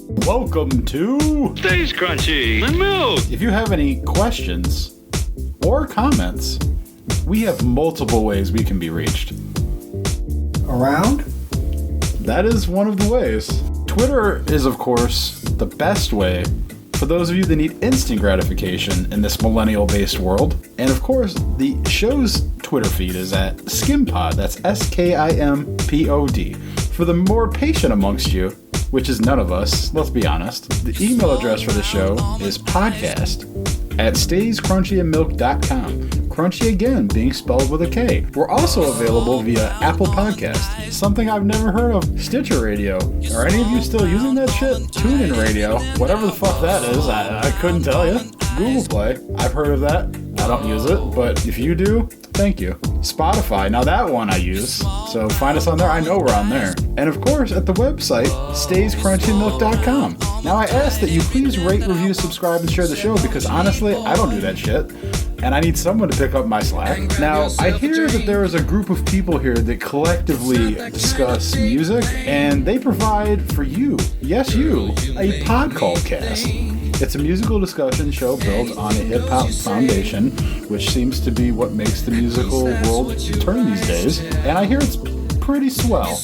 Welcome to Stays Crunchy and Milk. If you have any questions or comments, we have multiple ways we can be reached. Around? That is one of the ways. Twitter is, of course, the best way for those of you that need instant gratification in this millennial-based world. And of course, the show's Twitter feed is at SKiMPod. That's SKIMPOD. For the more patient amongst you, which is none of us, let's be honest, the email address for the show is podcast@stayscrunchyandmilk.com. Crunchy again, being spelled with a K. We're also available via Apple Podcast, something I've never heard of, Stitcher Radio. Are any of you still using that shit? TuneIn Radio, whatever the fuck that is, I couldn't tell you. Google Play, I've heard of that. I don't use it, but if you do, thank you. Spotify, now that one I use, so find us on there. I know we're on there. And of course, at the website, stayscrunchyandmilk.com. Now I ask that you please rate, review, subscribe, and share the show, because honestly, I don't do that shit. And I need someone to pick up my slack. Now, I hear that there is a group of people here that collectively discuss music, and they provide for you, yes you, a pod called Cast. It's a musical discussion show built on a hip-hop foundation, which seems to be what makes the musical world turn these days, and I hear it's pretty swell.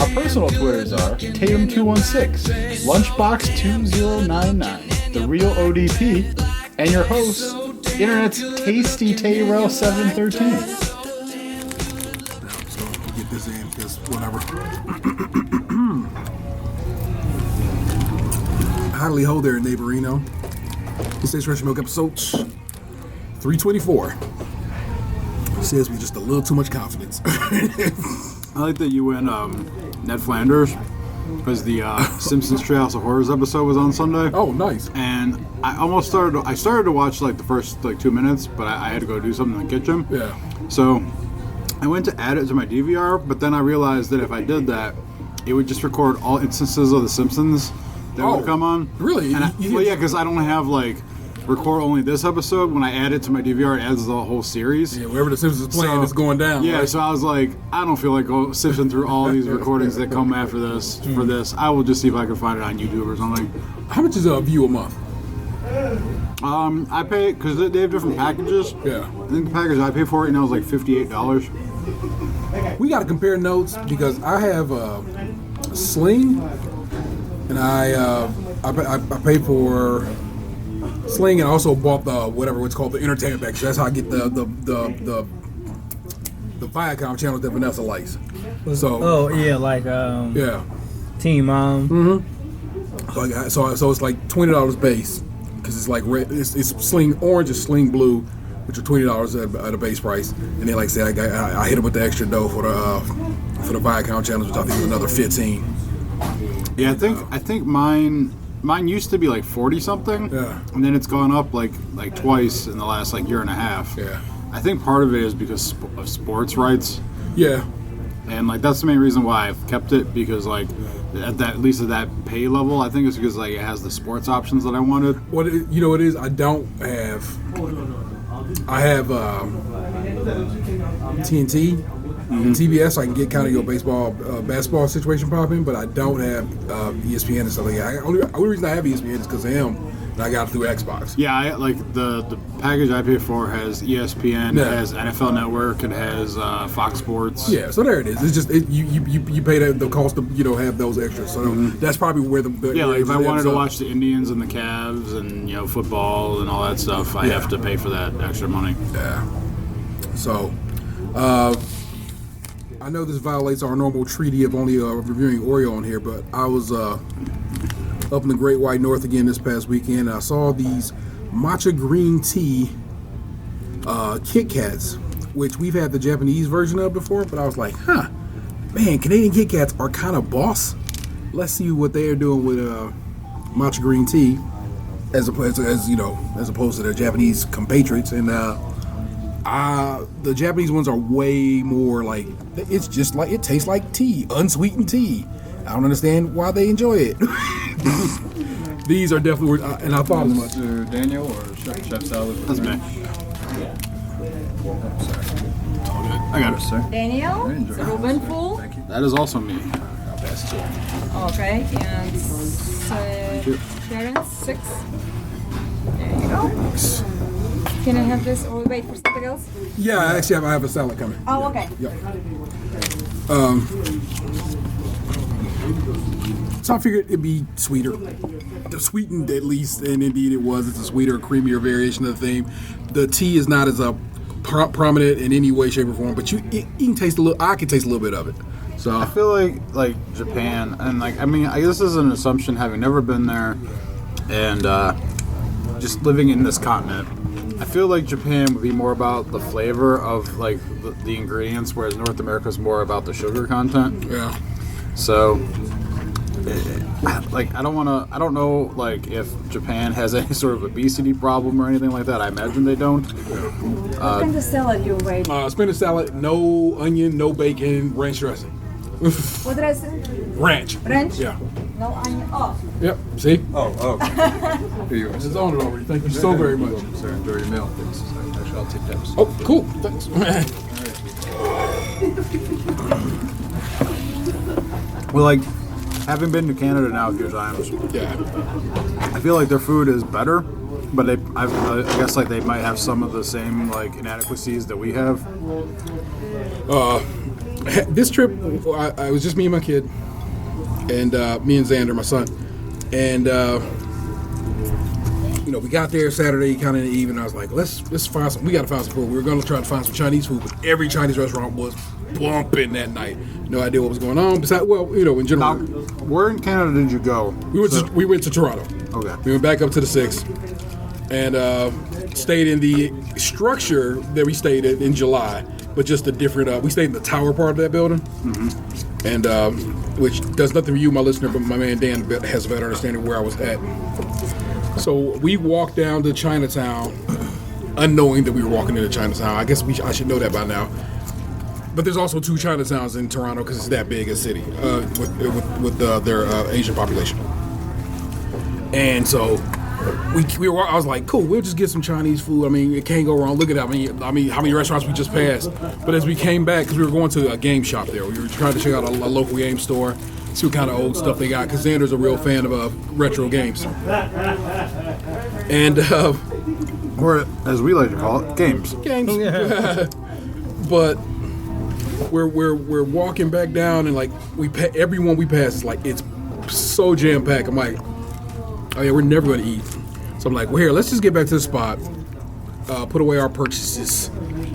Our personal Twitters are Tatum216, Lunchbox2099, The Real ODP, and your host, Internet's Tasty Tayrell 713. So get this in, because whatever. Howdy ho there, neighborino. This is Fresh Milk episode 324. Says with just a little too much confidence. I like that you went Ned Flanders, because the Simpsons Treehouse of Horrors episode was on Sunday. Oh, nice. And I started to watch like the first 2 minutes, but I had to go do something in the kitchen. Yeah. So I went to add it to my DVR, but then I realized that if I did that, it would just record all instances of the Simpsons that would come on. Really? And well, yeah, because I don't have record only this episode. When I add it to my DVR, it adds the whole series. Yeah, wherever the Simpsons is playing, it's going down. Yeah, right? So I was like, I don't feel like sifting through all these recordings that come after this for this. I will just see if I can find it on YouTube or something. How much is a view a month? I pay, because they have different packages. Yeah. I think the package I pay for right now is like $58. We got to compare notes, because I have a Sling, and I paid for Sling, and I also bought what's called the entertainment package. That's how I get the Viacom channels that Vanessa likes. So yeah, Teen Mom. Mm-hmm. So it's like $20 base, because it's like red. It's Sling Orange and Sling Blue, which are $20 at a base price. And then, like I said, I hit it with the extra dough for the Viacom channels, which I think is another $15. Yeah, I think mine used to be like 40 something. Yeah. And then it's gone up like twice in the last year and a half. Yeah. I think part of it is because of sports rights. Yeah. And that's the main reason why I've kept it, because at least at that pay level, I think it's because it has the sports options that I wanted. What it is, I don't have. I have TNT, TBS. So I can get kind of your basketball situation popping, but I don't have ESPN and stuff like that. Only reason I have ESPN is because of him, and I got it through Xbox. Yeah, the package I pay for has ESPN, it has NFL Network, it has Fox Sports. Yeah, so there it is. It's just you pay the cost to have those extras. So that's probably where the if I wanted to watch the Indians and the Cavs and football and all that stuff, I have to pay for that extra money. Yeah. So, I know this violates our normal treaty of only reviewing Oreo on here, but I was up in the Great White North again this past weekend, and I saw these Matcha Green Tea Kit-Kats, which we've had the Japanese version of before, but I was like, man, Canadian Kit-Kats are kind of boss. Let's see what they are doing with Matcha Green Tea, as opposed to their Japanese compatriots, and the Japanese ones are way more like, it's just like, it tastes like tea, unsweetened tea. I don't understand why they enjoy it. These are definitely, and I thought as much. Daniel or Chef Salad? That's me. I got it, sir. Daniel, Ruben Fool. That is also me. size too. Okay, and Sharon, 6. There you go. Can I have this or wait for something else? Yeah, actually, I have a salad coming. Oh, okay. Yep. So I figured it'd be sweeter. Sweetened at least, and indeed it was. It's a sweeter, creamier variation of the theme. The tea is not as prominent in any way, shape, or form, but you can taste a little. I can taste a little bit of it. So I feel like Japan, and I guess this is an assumption having never been there, and just living in this continent. I feel like Japan would be more about the flavor of like the ingredients, whereas North America is more about the sugar content. Yeah. So, like, I don't know, like, if Japan has any sort of obesity problem or anything like that. I imagine they don't. What kind of salad you made? Spinach salad, no onion, no bacon, ranch dressing. What dressing? Ranch. Ranch? Yeah. No onion. Oh. Yep. See? Oh. Here you are. It's on it already. Thank you so very much. Sir, enjoy your meal. Actually, I'll take that. Oh, cool. Thanks. Well, like, having been to Canada now a few times, Yeah. I feel like their food is better, but I guess like they might have some of the same like inadequacies that we have. This trip, I was just me and my kid, and me and Xander, my son, and we got there Saturday, kind of in the evening. I was like, let's find some. We got to find some food. We were going to try to find some Chinese food, but every Chinese restaurant was bumping that night. No idea what was going on. Besides, in general, Now, where in Canada did you go? we went to Toronto. Okay. We went back up to the 6th and stayed in the structure that we stayed in July, but just a different. We stayed in the tower part of that building, and which does nothing for you, my listener, but my man Dan has a better understanding of where I was at. So we walked down to Chinatown, unknowing that we were walking into Chinatown. I guess I should know that by now. But there's also 2 Chinatowns in Toronto because it's that big a city with their Asian population. And so we were. I was like, cool. We'll just get some Chinese food. I mean, it can't go wrong. Look at that. I mean, how many restaurants we just passed. But as we came back, because we were going to a game shop there, we were trying to check out a local game store, see what kind of old stuff they got. Because Xander's a real fan of retro games. And Or, as we like to call it, games. Yeah. But we're walking back down, and like everyone we pass is like it's so jam packed. I'm like, oh yeah, we're never gonna eat. So I'm like, well, here, let's just get back to the spot, put away our purchases,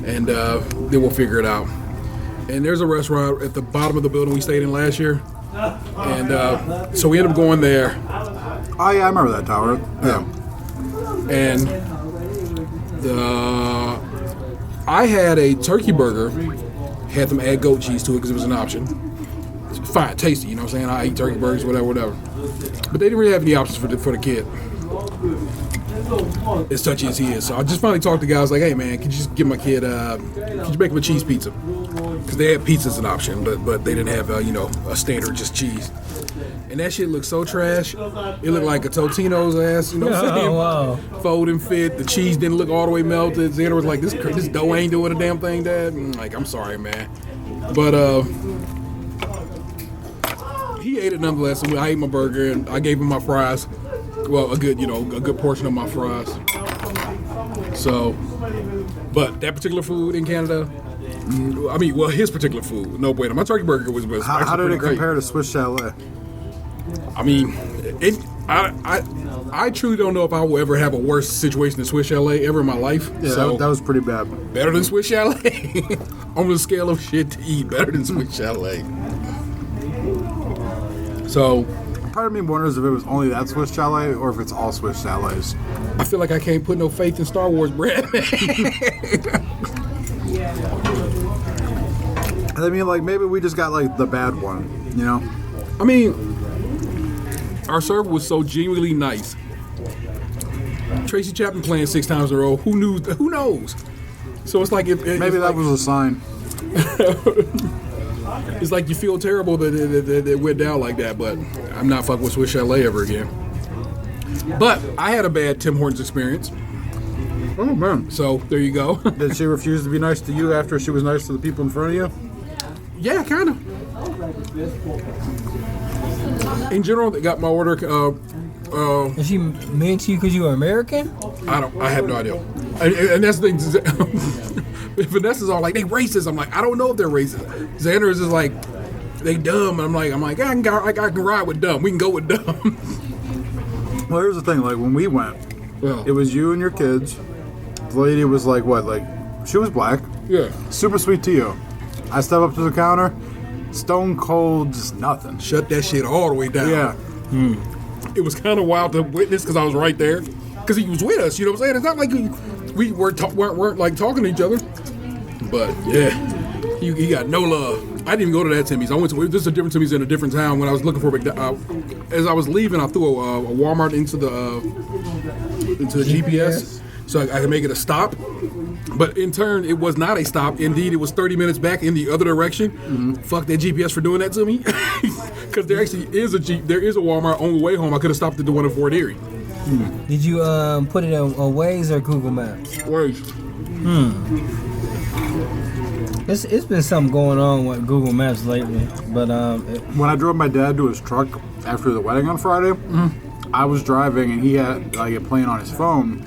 and then we'll figure it out. And there's a restaurant at the bottom of the building we stayed in last year, and so we ended up going there. Oh yeah, I remember that tower. Yeah. And I had a turkey burger, had them add goat cheese to it because it was an option. It's fine, tasty, you know what I'm saying? I eat turkey burgers, whatever. But they didn't really have any options for the kid. As touchy as he is. So I just finally talked to guys like, hey man, could you just give my kid, could you make him a cheese pizza? Because they had pizza as an option, but they didn't have, a standard just cheese. And that shit looked so trash. It looked like a Totino's ass, you know what I'm saying? Oh, wow. Fold and fit. The cheese didn't look all the way melted. Xander was like, this dough ain't doing a damn thing, Dad. And like, I'm sorry, man. But he ate it nonetheless. I ate my burger and I gave him my fries. Well, a good portion of my fries. So, but that particular food in Canada, his particular food, no bueno. My turkey burger was How did it great. compare to Swiss Chalet? I mean, I truly don't know if I will ever have a worse situation than Swiss Chalet ever in my life. Yeah, so, that was pretty bad. better than Swiss Chalet. On the scale of shit to eat, better than Swiss Chalet. So, Part of me wonders if it was only that Swiss Chalet or if it's all Swiss Chalets. I feel like I can't put no faith in Star Wars bread. I mean, like, maybe we just got, like, the bad one, you know? I mean, our server was so genuinely nice. Tracy Chapman playing 6 times in a row. Who knew? Who knows? So it's like Maybe that was a sign. It's like you feel terrible that it went down like that, but I'm not fucking with Swiss Chalet ever again. But I had a bad Tim Hortons experience. Oh, man. So there you go. Did she refuse to be nice to you after she was nice to the people in front of you? Yeah, kind of. In general, they got my order. Is she mean to you because you're American? I have no idea. And that's the thing. Vanessa's all like, they racist. I'm like, I don't know if they're racist. Xander is just like, they dumb. And I'm like, I can ride with dumb. We can go with dumb. Well, here's the thing. Like, when we went, it was you and your kids. The lady was like, what? Like, she was black. Yeah. Super sweet to you. I step up to the counter. Stone cold, just nothing. Shut that shit all the way down. Yeah. It was kind of wild to witness because I was right there. Because he was with us, you know what I'm saying? It's not like we weren't like talking to each other. But yeah, he got no love. I didn't even go to that Timmy's. I went to this is a different Timmy's in a different town. When I was looking for as I was leaving, I threw a Walmart into the GPS so I could make it a stop. But in turn, it was not a stop. Indeed, it was 30 minutes back in the other direction. Fuck that GPS for doing that to me. Because there actually is there is a Walmart on the way home. I could have stopped at the one in Fort Erie. Did you put it on Waze or Google Maps? Waze. It's been something going on with Google Maps lately, but When I drove my dad to his truck after the wedding on Friday, I was driving and he had like it playing on his phone,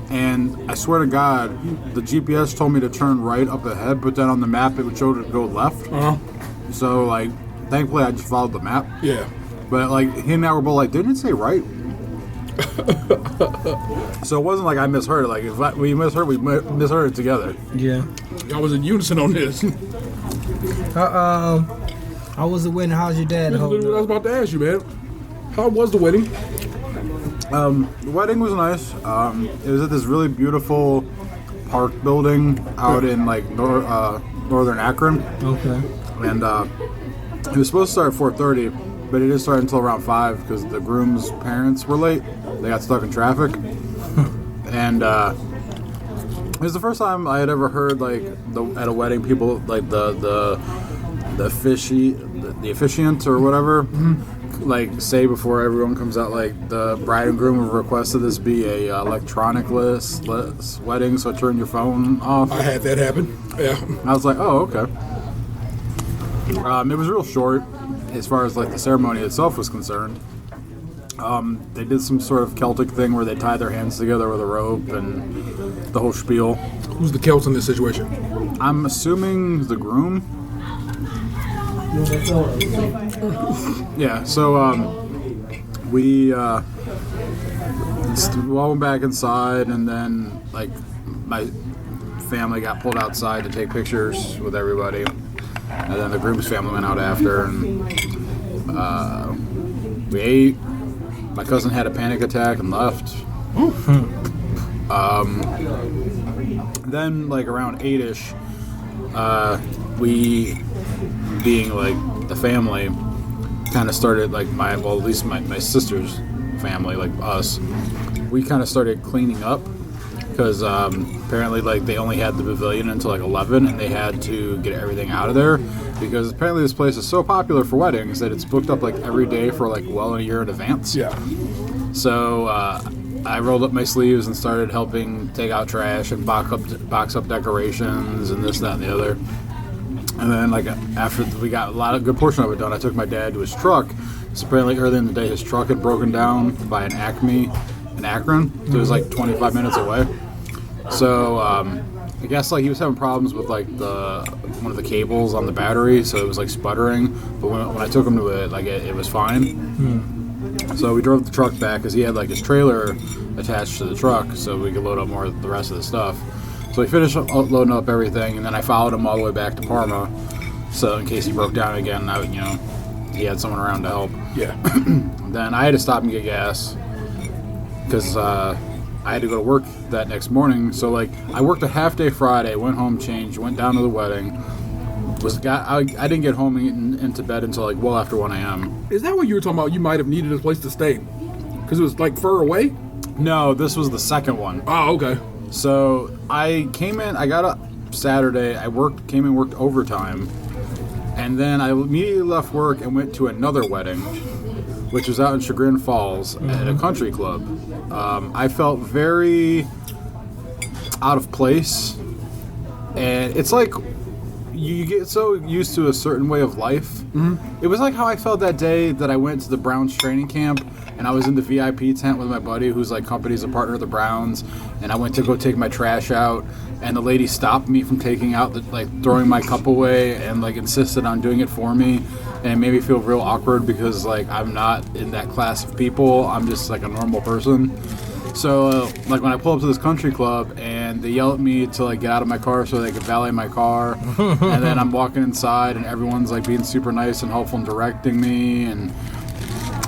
and I swear to God, the GPS told me to turn right up ahead, but then on the map it would show to go left. So like, thankfully I just followed the map. Yeah. But like, he and I were both like, didn't it say right? So it wasn't like I misheard it. Like if we misheard it together. yeah. I was in unison on this. How was the wedding? How's your dad That's holding what I was up? about to ask you, man. How was the wedding? The wedding was nice. It was at this really beautiful park building out in like northern Akron. Okay. And it was supposed to start at 4:30, but it didn't start until around 5 because the groom's parents were late. They got stuck in traffic. And it was the first time I had ever heard like at a wedding people like the officiant or whatever like say before everyone comes out, like the bride and groom have requested this be a electronic-less wedding, so turn your phone off. I had that happen. Yeah. I was like, oh, okay. It was real short as far as like the ceremony itself was concerned. They did some sort of Celtic thing where they tied their hands together with a rope and the whole spiel. Who's the Celts in this situation? I'm assuming the groom. Yeah, so we all went back inside, and then like my family got pulled outside to take pictures with everybody, and then the groom's family went out after, and we ate. My cousin had a panic attack and left. Then like around 8ish, we, being like the family, kind of started like at least my sister's family, like us, we kind of started cleaning up because apparently like they only had the pavilion until like 11 and they had to get everything out of there because apparently this place is so popular for weddings that it's booked up like every day for like well a year in advance. Yeah. So I rolled up my sleeves and started helping take out trash and box up decorations and this, that, and the other. And then, like, after we got a good portion of it done, I took my dad to his truck. So apparently early in the day, his truck had broken down by an Acme in Akron. So it was like 25 minutes away. So I guess like he was having problems with like one of the cables on the battery, so it was like sputtering. But when I took him to it, like it was fine. So we drove the truck back because he had like his trailer attached to the truck, so we could load up more of the rest of the stuff. So we finished loading up everything, and then I followed him all the way back to Parma. So in case he broke down again, he had someone around to help. Yeah. Then I had to stop and get gas because I had to go to work that next morning. So like I worked a half day Friday, went home, changed, went down to the wedding. I didn't get home into bed until like well after 1 a.m. Is that what you were talking about? You might have needed a place to stay because it was like fur away? No, this was the second one. Oh, okay. So I came in, I got up Saturday, came and worked overtime, and then I immediately left work and went to another wedding, which was out in Chagrin Falls at a country club. I felt very out of place, and it's like you get so used to a certain way of life. It was like how I felt that day that I went to the Browns training camp, and I was in the VIP tent with my buddy who's like company's a partner of the Browns, and I went to go take my trash out, and the lady stopped me from taking out throwing my cup away, and like insisted on doing it for me, and it made me feel real awkward because like I'm not in that class of people. I'm just like a normal person. So, like, when I pull up to this country club and they yell at me to, like, get out of my car so they can valet my car, and then I'm walking inside and everyone's, like, being super nice and helpful and directing me, and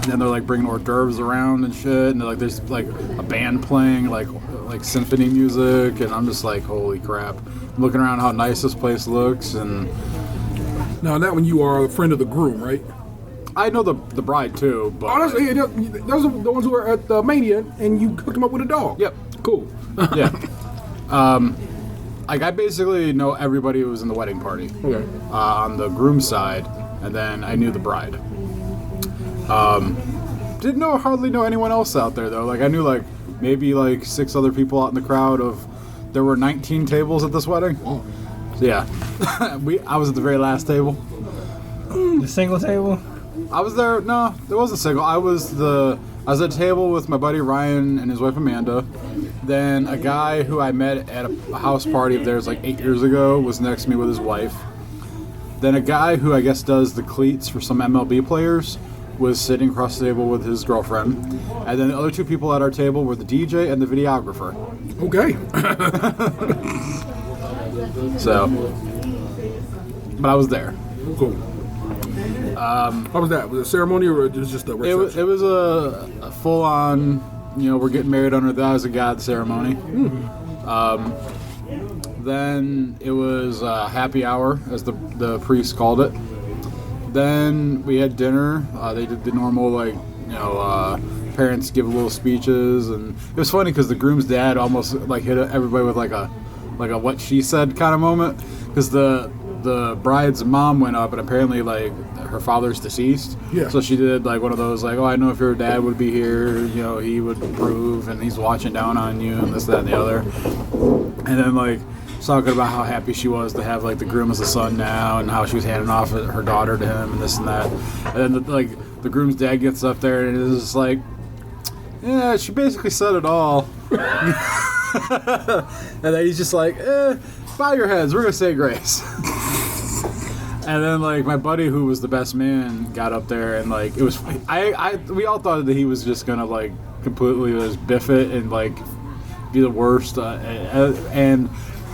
then they're, like, bringing hors d'oeuvres around and shit, and, like, there's, like, a band playing, like symphony music, and I'm just like, holy crap. I'm looking around how nice this place looks, and... Now, that one you are a friend of the groom, right? I know the bride, too, but... Oh, those are the ones who were at the Mania, and you hooked them up with a dog. Yep. Cool. Yeah. Like, I basically know everybody who was in the wedding party. Okay. On the groom's side, and then I knew the bride. Didn't hardly know anyone else out there, though. Like, I knew, like, maybe, like, 6 other people out in the crowd of... There were 19 tables at this wedding. Oh. So, yeah. I was at the very last table. The single table? I was there. No, there wasn't single. I was at a table with my buddy Ryan and his wife Amanda. Then a guy who I met at a house party of theirs like 8 years ago was next to me with his wife. Then a guy who I guess does the cleats for some MLB players was sitting across the table with his girlfriend. And then the other 2 people at our table were the DJ and the videographer. Okay. So, but I was there. Cool. How was that? Was it a ceremony or was it just a reception? It was a full-on, we're getting married under the eyes of God ceremony. Then it was happy hour, as the priest called it. Then we had dinner. They did the normal, parents give little speeches, and it was funny because the groom's dad almost hit everybody with like a what she said kind of moment, because the bride's mom went up and apparently her father's deceased. Yeah. So she did one of those oh, I know if your dad would be here, he would approve, and he's watching down on you, and this, that, and the other. And then talking about how happy she was to have the groom as a son now, and how she was handing off her daughter to him, and this and that. And then the groom's dad gets up there and is just yeah, she basically said it all. And then he's just bow your heads, we're gonna say grace. And then my buddy who was the best man got up there, and it was we all thought that he was just gonna completely just biff it and be the worst, and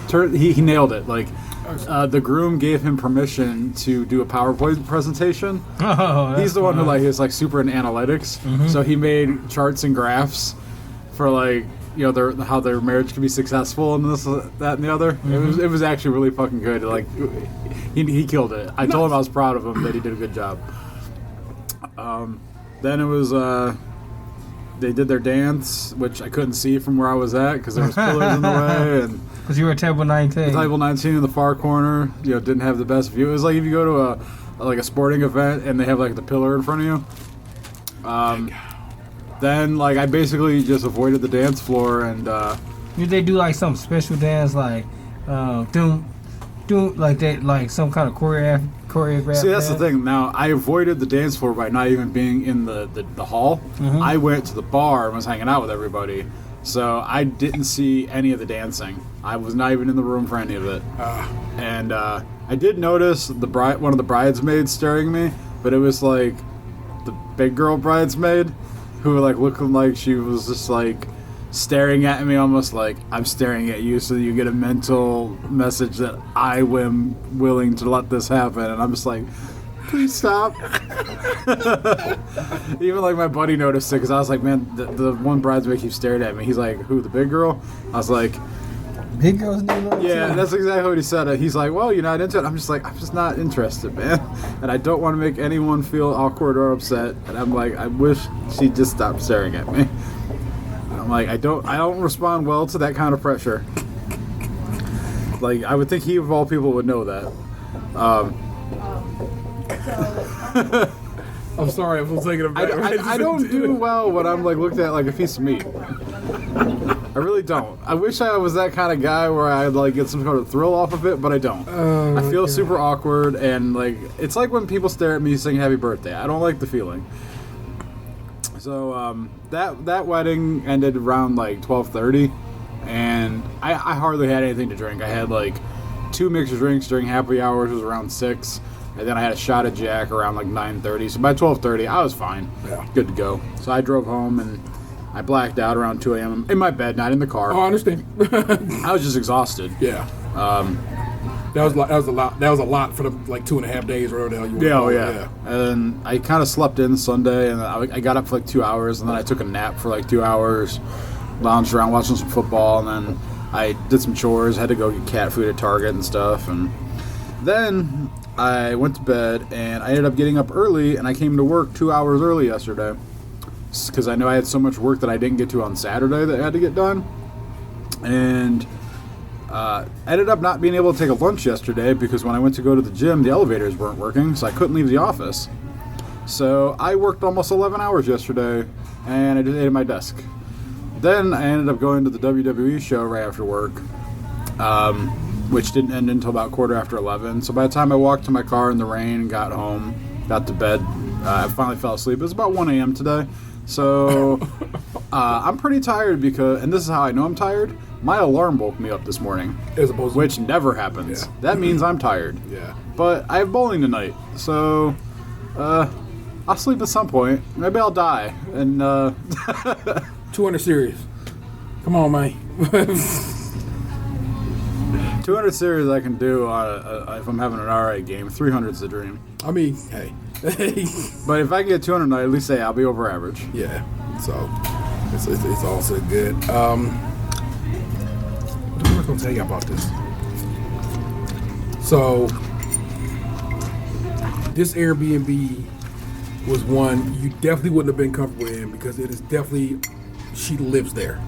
he nailed it. The groom gave him permission to do a PowerPoint presentation. Oh, he's the one who is super in analytics, so he made charts and graphs for how their marriage can be successful and this, that, and the other. It was actually really fucking good. He killed it. I told him I was proud of him, that he did a good job. Then it was they did their dance, which I couldn't see from where I was at because there was pillars in the way, and because you were at table 19. Table 19 in the far corner, didn't have the best view. It was like if you go to a sporting event and they have the pillar in front of you. Then I basically just avoided the dance floor, and Did they do some special dance doom some kind of choreographed? See, that's dance? the thing. Now I avoided the dance floor by not even being in the hall. I went to the bar and was hanging out with everybody, so I didn't see any of the dancing. I was not even in the room for any of it. And I did notice one of the bridesmaids staring at me, but it was the big girl bridesmaid who looking like she was just staring at me, almost I'm staring at you, so you get a mental message that I am willing to let this happen. And I'm just please stop. Even my buddy noticed it, because I was man, the one bridesmaid keeps staring at me. He's who, the big girl? I was big girls do that yeah, too. that's exactly what he said. He's well, you're not into it. I'm just not interested, man. And I don't want to make anyone feel awkward or upset. And I'm I wish she'd just stop staring at me. I'm I don't respond well to that kind of pressure. I would think he of all people would know that. I'm sorry, I was thinking of that. I don't do well when I'm looked at like a piece of meat. I really don't. I wish I was that kind of guy where I'd like get some sort of thrill off of it, but I don't. I feel super awkward, and like it's like when people stare at me saying "Happy Birthday." I don't like the feeling. So that wedding ended around like 12:30, and I hardly had anything to drink. I had like 2 mixed drinks during happy hour, which was around 6, and then I had a shot of Jack around like 9:30. So by 12:30, I was fine, good to go. So I drove home and I blacked out around 2 a.m. in my bed, not in the car. Oh, I understand. I was just exhausted. Yeah. That was a lot. That was a lot for the like 2.5 days, or whatever the hell you were. Yeah. And I kind of slept in Sunday, and I got up for like 2 hours, and then I took a nap for like 2 hours, lounged around watching some football, and then I did some chores. Had to go get cat food at Target and stuff, and then I went to bed, and I ended up getting up early, and I came to work 2 hours early yesterday because I know I had so much work that I didn't get to on Saturday that I had to get done, and ended up not being able to take a lunch yesterday because when I went to go to the gym, the elevators weren't working, so I couldn't leave the office. So I worked almost 11 hours yesterday, and I just ate at my desk. Then I ended up going to the WWE show right after work, which didn't end until about 11:15. So by the time I walked to my car in the rain, got home, got to bed, I finally fell asleep. It was about 1 a.m. today. So I'm pretty tired because, and this is how I know I'm tired, my alarm woke me up this morning, which never happens. Yeah. That means I'm tired. Yeah. But I have bowling tonight, so I'll sleep at some point. Maybe I'll die. And 200 series. Come on, man. 200 series I can do if I'm having an alright game. 300's the dream. I mean, hey. But if I can get 200 tonight, at least say I'll be over average. Yeah. So it's also good. What am I going to tell you about this? So this Airbnb was one you definitely wouldn't have been comfortable in because it is definitely, she lives there.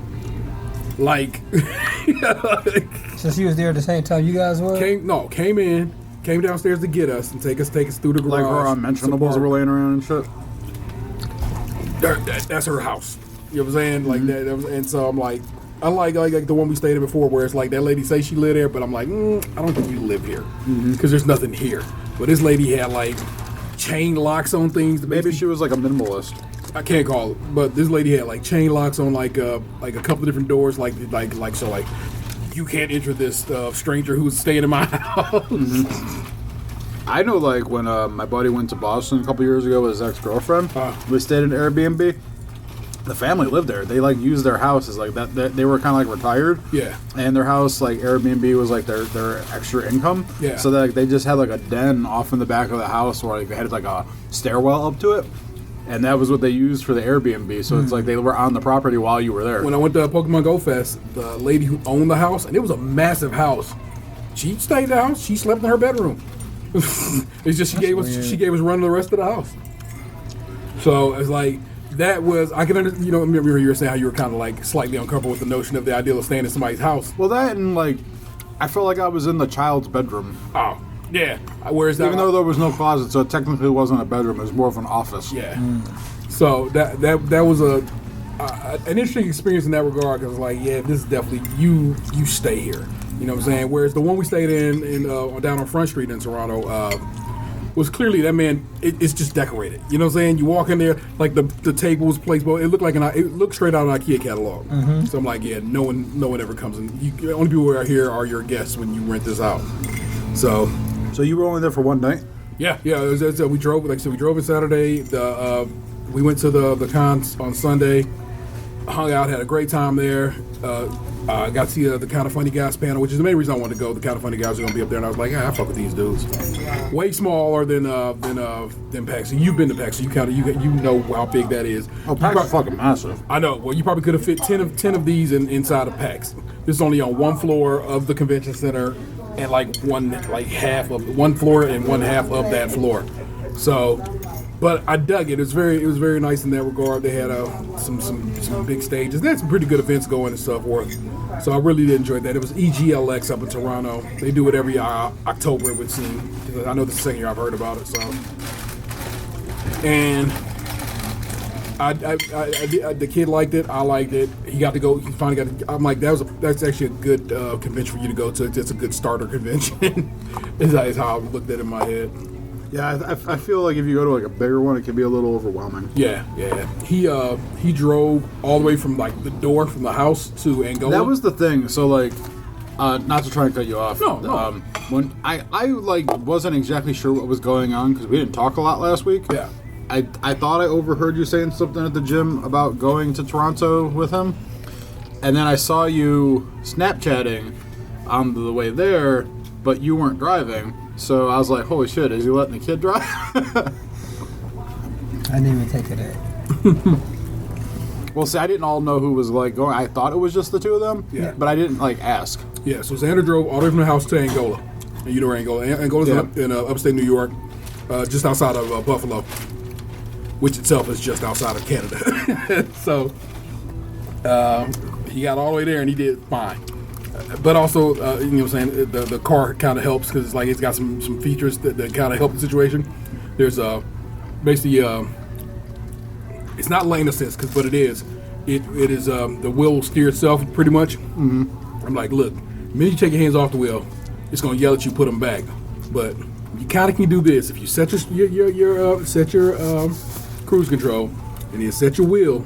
Like, So she was there at the same time you guys were? Came downstairs to get us and take us through the garage. Like her unmentionables were laying around and shit. That's her house. You know what I'm saying? Like that. And so I'm like, unlike like the one we stayed in before, where it's like that lady say she lived there, but I'm like, I don't think you live here because there's nothing here. But this lady had like chain locks on things. Maybe she was like a minimalist. I can't call it, but this lady had like chain locks on like a couple of different doors, like so you can't enter this stranger who's staying in my house. I know, like when my buddy went to Boston a couple years ago with his ex-girlfriend, we stayed in Airbnb. The family lived there. They like used their house as like that. They were kind of like retired. Yeah. And their house, like Airbnb, was like their extra income. Yeah. So like they just had like a den off in the back of the house where like they had like a stairwell up to it. And that was what they used for the Airbnb. So it's like they were on the property while you were there. When I went to Pokemon Go Fest, the lady who owned the house, and it was a massive house, she stayed in the house. She slept in her bedroom. It's just she gave us run the rest of the house. So it's like that was, I can understand. You know, remember you were saying how you were kind of like slightly uncomfortable with the notion of the idea of staying in somebody's house. Well, that and like I felt like I was in the child's bedroom. Oh. Yeah, whereas that even though there was no closet, so it technically wasn't a bedroom. It was more of an office. Yeah. So that was an interesting experience in that regard because like, yeah, this is definitely you stay here. You know what I'm saying? Whereas the one we stayed in down on Front Street in Toronto was clearly that man. It's just decorated. You know what I'm saying? You walk in there like the tables, placed, it looked like it looked straight out of an IKEA catalog. So I'm like, yeah, no one ever comes in. The only people who are here are your guests when you rent this out. So you were only there for one night? Yeah. We drove. Like I said, we drove on Saturday. We went to the cons on Sunday. Hung out, had a great time there. Got to see the Kind of Funny Guys panel, which is the main reason I wanted to go. The Kind of Funny Guys are going to be up there, and I was like, I fuck with these dudes. Way smaller than PAX. So you've been to PAX, so you know how big that is. Oh, PAX is fucking massive. I know. Well, you probably could have fit 10 of these inside of PAX. This is only on one floor of the convention center. And one half of one floor and one half of that floor. So, but I dug it. It was very nice in that regard. They had some big stages. They had some pretty good events going and stuff forth. So I really did enjoy that. It was EGLX up in Toronto. They do it every October, it would seem. I know this is the second year I've heard about it. So, and The kid liked it. I liked it. He got to go. He finally got. I'm like, that's actually a good convention for you to go to. It's a good starter convention. is how I looked at it in my head. Yeah, I feel like if you go to like a bigger one, it can be a little overwhelming. Yeah. He drove all the way from like the door from the house to Angola. That was the thing. So like, not to try and cut you off. No. When I like wasn't exactly sure what was going on because we didn't talk a lot last week. Yeah. I thought I overheard you saying something at the gym about going to Toronto with him, and then I saw you Snapchatting on the way there, but you weren't driving. So I was like, holy shit, is he letting the kid drive? I didn't even take it at. Well, see, I didn't all know who was like going. I thought it was just the two of them, Yeah. but I didn't like ask. Yeah. So Xander drove all the way from the house to Angola, and you know where Angola's in upstate New York, just outside of Buffalo, which itself is just outside of Canada. So he got all the way there and he did fine. But also, you know what I'm saying, the car kind of helps because it's got some features that kind of help the situation. There's basically, it's not lane assist, but it is. It is, the wheel will steer itself pretty much. Mm-hmm. I'm like, look, the minute you take your hands off the wheel, it's going to yell at you, put them back. But you kind of can do this. If you set your cruise control and then set your wheel,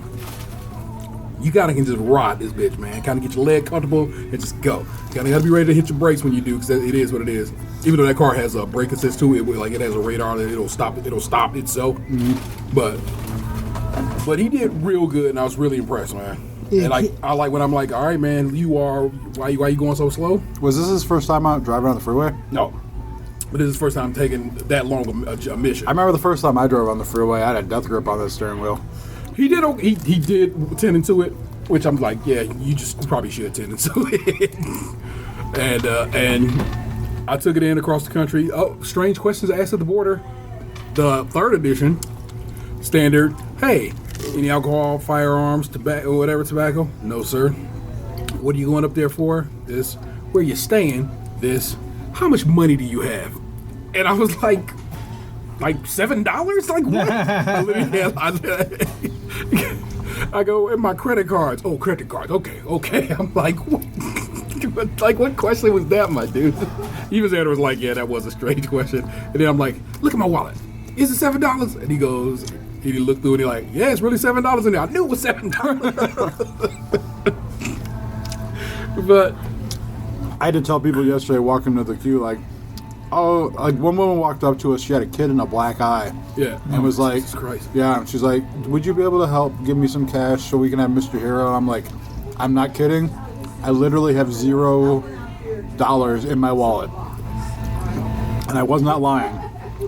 you kind of can just ride this bitch, man. Kind of get your leg comfortable and just go. You kind of got to be ready to hit your brakes when you do, because it is what it is. Even though that car has a brake assist too, it has a radar that it'll stop itself. Mm-hmm. But he did real good, and I was really impressed, man. And I like when I'm like, all right, man, why you going so slow? Was this his first time out driving on the freeway? No. But this is the first time taking that long a mission. I remember the first time I drove on the freeway, I had a death grip on the steering wheel. He did tend into it, which I'm like, yeah, you probably should tend into it. and I took it in across the country. Oh, strange questions asked at the border. The 3rd edition standard. Hey, any alcohol, firearms, tobacco, whatever tobacco? No, sir. What are you going up there for? This. Where you staying? This. How much money do you have? And I was like $7? Like what? I go, in my credit cards. Oh, credit cards. Okay. I'm like, what? Like, what question was that, my dude? Even Xander was like, yeah, that was a strange question. And then I'm like, look at my wallet. Is it $7? And he goes, he looked through and he's like, yeah, it's really $7 in there. I knew it was $7. But I had to tell people yesterday walking to the queue, like one woman walked up to us. She had a kid in a black eye. Yeah. And was like, Jesus Christ. Yeah. She's like, would you be able to help give me some cash so we can have Mr. Hero? And I'm like, I'm not kidding. I literally have $0 in my wallet. And I was not lying.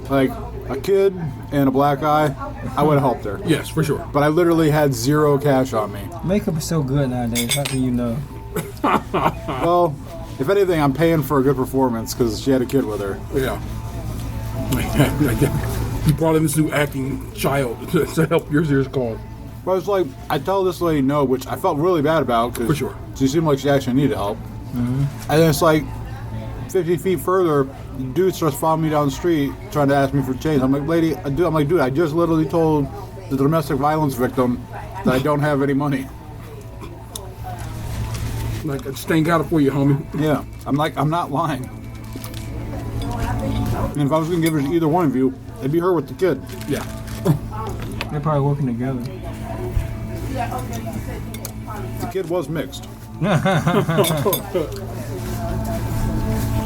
Like, a kid and a black eye, I would have helped her. Yes, for sure. But I literally had 0 cash on me. Makeup is so good nowadays. How can you know? Well, if anything, I'm paying for a good performance because she had a kid with her. Yeah. You brought in this new acting child to help your serious cause. But it's like, I tell this lady no, which I felt really bad about because For sure. she seemed like she actually needed help. Mm-hmm. And then it's like 50 feet further, the dude starts following me down the street trying to ask me for change. I'm like, dude, I just literally told the domestic violence victim that I don't have any money. Like, I just ain't got it for you, homie. Yeah, I'm not lying. And if I was going to give it to either one of you, it'd be her with the kid. Yeah. They're probably working together. The kid was mixed.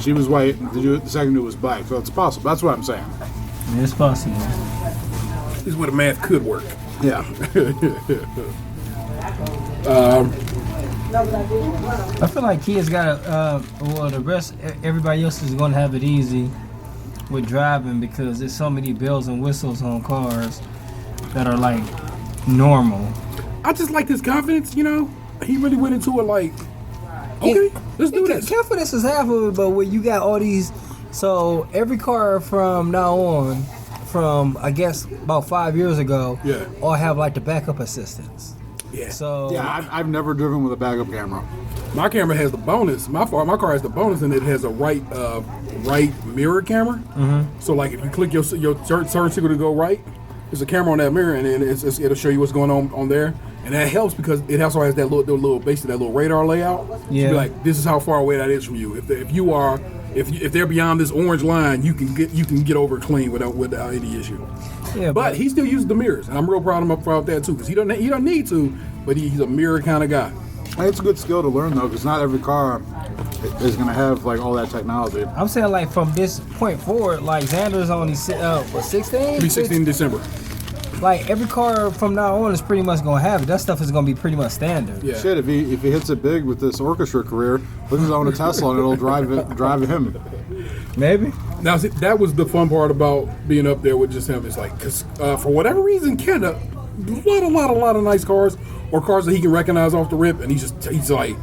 She was white, the second dude was black, so it's possible. That's what I'm saying. It's possible. This is where the math could work. Yeah. I feel like kids gotta, everybody else is gonna have it easy with driving because there's so many bells and whistles on cars that are like normal. I just like his confidence, you know? He really went into it like, okay, let's do this. Confidence is half of it, but when you got all these, so every car from now on, from I guess about 5 years ago, Yeah. all have like the backup assistance. Yeah. So Yeah, I've never driven with a backup camera. My camera has the bonus. My car has the bonus, and it has a right mirror camera. Mm-hmm. So like, if you click your certain signal to go right, there's a camera on that mirror, and it'll show you what's going on there, and that helps because it also has that little basically that little radar layout. Yeah. To be like, this is how far away that is from you. If they're beyond this orange line, you can get over clean without any issue. Yeah, But he still uses the mirrors, and I'm real proud of him about that too, because he don't need to, but he's a mirror kind of guy. It's a good skill to learn though, because not every car is gonna have like all that technology. I'm saying like from this point forward, like Xander's only 16. He'll be 16 in December. Like every car from now on is pretty much gonna have it. That stuff is gonna be pretty much standard. Yeah. Shit, if he hits it big with this orchestra career, he'll just own a Tesla and it'll drive him. Maybe. Now, see, that was the fun part about being up there with just him. It's like, because for whatever reason, Canada, a lot of nice cars, or cars that he can recognize off the rip, and he's like,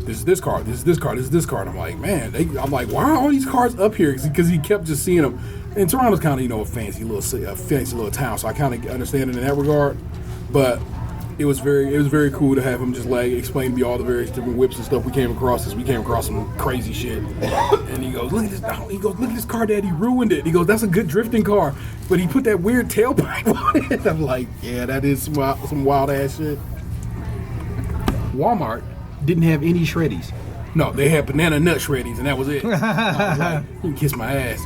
this is this car, this is this car, this is this car. And I'm like, man, I'm like, why are all these cars up here? Because he kept just seeing them. And Toronto's kind of, a fancy little town, so I kind of understand it in that regard. But it was very cool to have him just like explain to me all the various different whips and stuff we came across, as we came across some crazy shit. And he goes, look at this. He goes, look at this car, Dad. He ruined it. He goes, that's a good drifting car, but he put that weird tailpipe on it. I'm like, yeah, that is some wild ass shit. Walmart didn't have any shreddies. No, they had banana nut shreddies, and that was it. I was like, you can kiss my ass.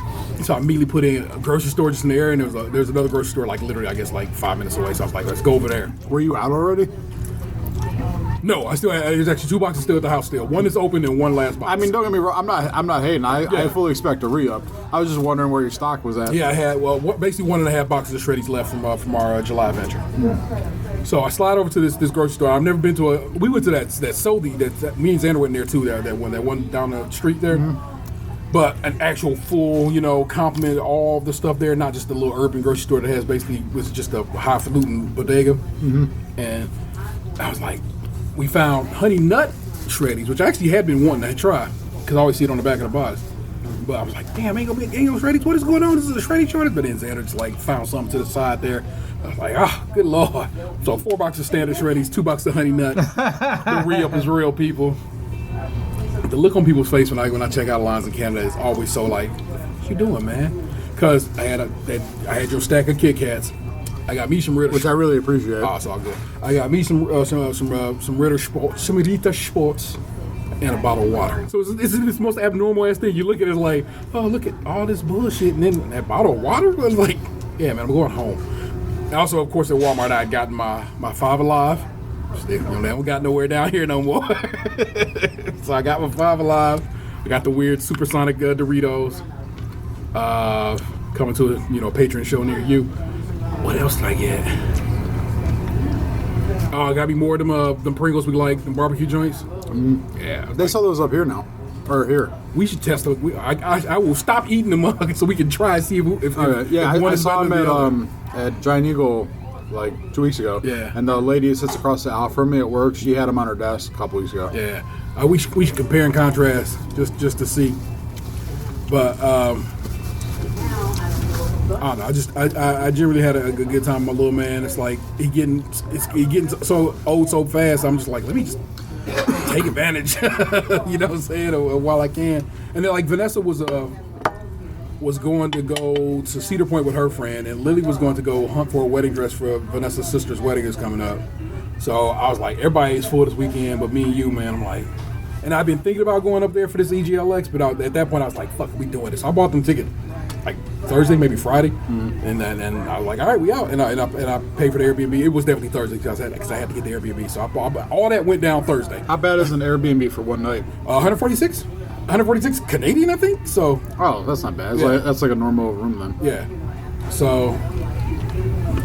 So I immediately put in a grocery store just in the area, and there's another grocery store like literally, I guess, like 5 minutes away. So I was like, let's go over there. Were you out already? No, there's actually 2 boxes still at the house still. One is open and one last box. I mean, don't get me wrong. I'm not hating. I fully expect a re-up. I was just wondering where your stock was at. Yeah, I had basically 1.5 boxes of shreddies left from our July venture. So I slide over to this grocery store. I've never been to we went to that Sodi that me and Xander went in there too. That one down the street there. But an actual full, complement of all the stuff there, not just the little urban grocery store that has basically was just a highfalutin bodega. And I was like, we found honey nut shreddies, which I actually had been wanting to try because I always see it on the back of the box. But I was like, damn, ain't no shreddies. What is going on? This is a shreddy shortage. But then Xander just like found something to the side there. I was like, good lord. So 4 boxes of standard shreddies, 2 boxes of honey nut. The re-up is real, people. The look on people's face when I check out lines in Canada is always so like, what you doing, man? Because I had your stack of Kit-Kats. I got me some Ritter, which I really appreciate. Oh, it's all good. I got me some Ritter Sports, some Rita Sports, and a bottle of water. So it's this most abnormal ass thing. You look at it like, oh, look at all this bullshit, and then that bottle of water was like, yeah, man, I'm going home. And also, of course, at Walmart, I had gotten my 5 Alive. They haven't got nowhere down here no more. So I got my 5 Alive. I got the weird supersonic Doritos. Coming to a patron show near you. What else did I get? Oh, I gotta be more of them Pringles we like, them barbecue joints. Yeah, they sell those up here now, or here. We should test them. I will stop eating them so we can try and see if I saw them at Giant Eagle like 2 weeks ago. Yeah. And the lady who sits across the aisle from me at work, she had them on her desk a couple weeks ago. Yeah. We should compare and contrast just to see. But I don't know. I generally had a good time with my little man. It's like he getting so old so fast. I'm just like, let me just take advantage. You know what I'm saying? While I can. And then like Vanessa was going to go to Cedar Point with her friend, and Lily was going to go hunt for a wedding dress for Vanessa's sister's wedding is coming up. So I was like, everybody's full this weekend, but me and you, man. I'm like, and I've been thinking about going up there for this EGLX, but at that point I was like, fuck, we doing this. I bought them ticket like Thursday, maybe Friday, and I was like, all right, we out, and I paid for the Airbnb. It was definitely Thursday because I had to get the Airbnb. So all that went down Thursday. How bad is an Airbnb for one night? 146 Canadian, I think. So that's not bad. That's like a normal room then. Yeah. So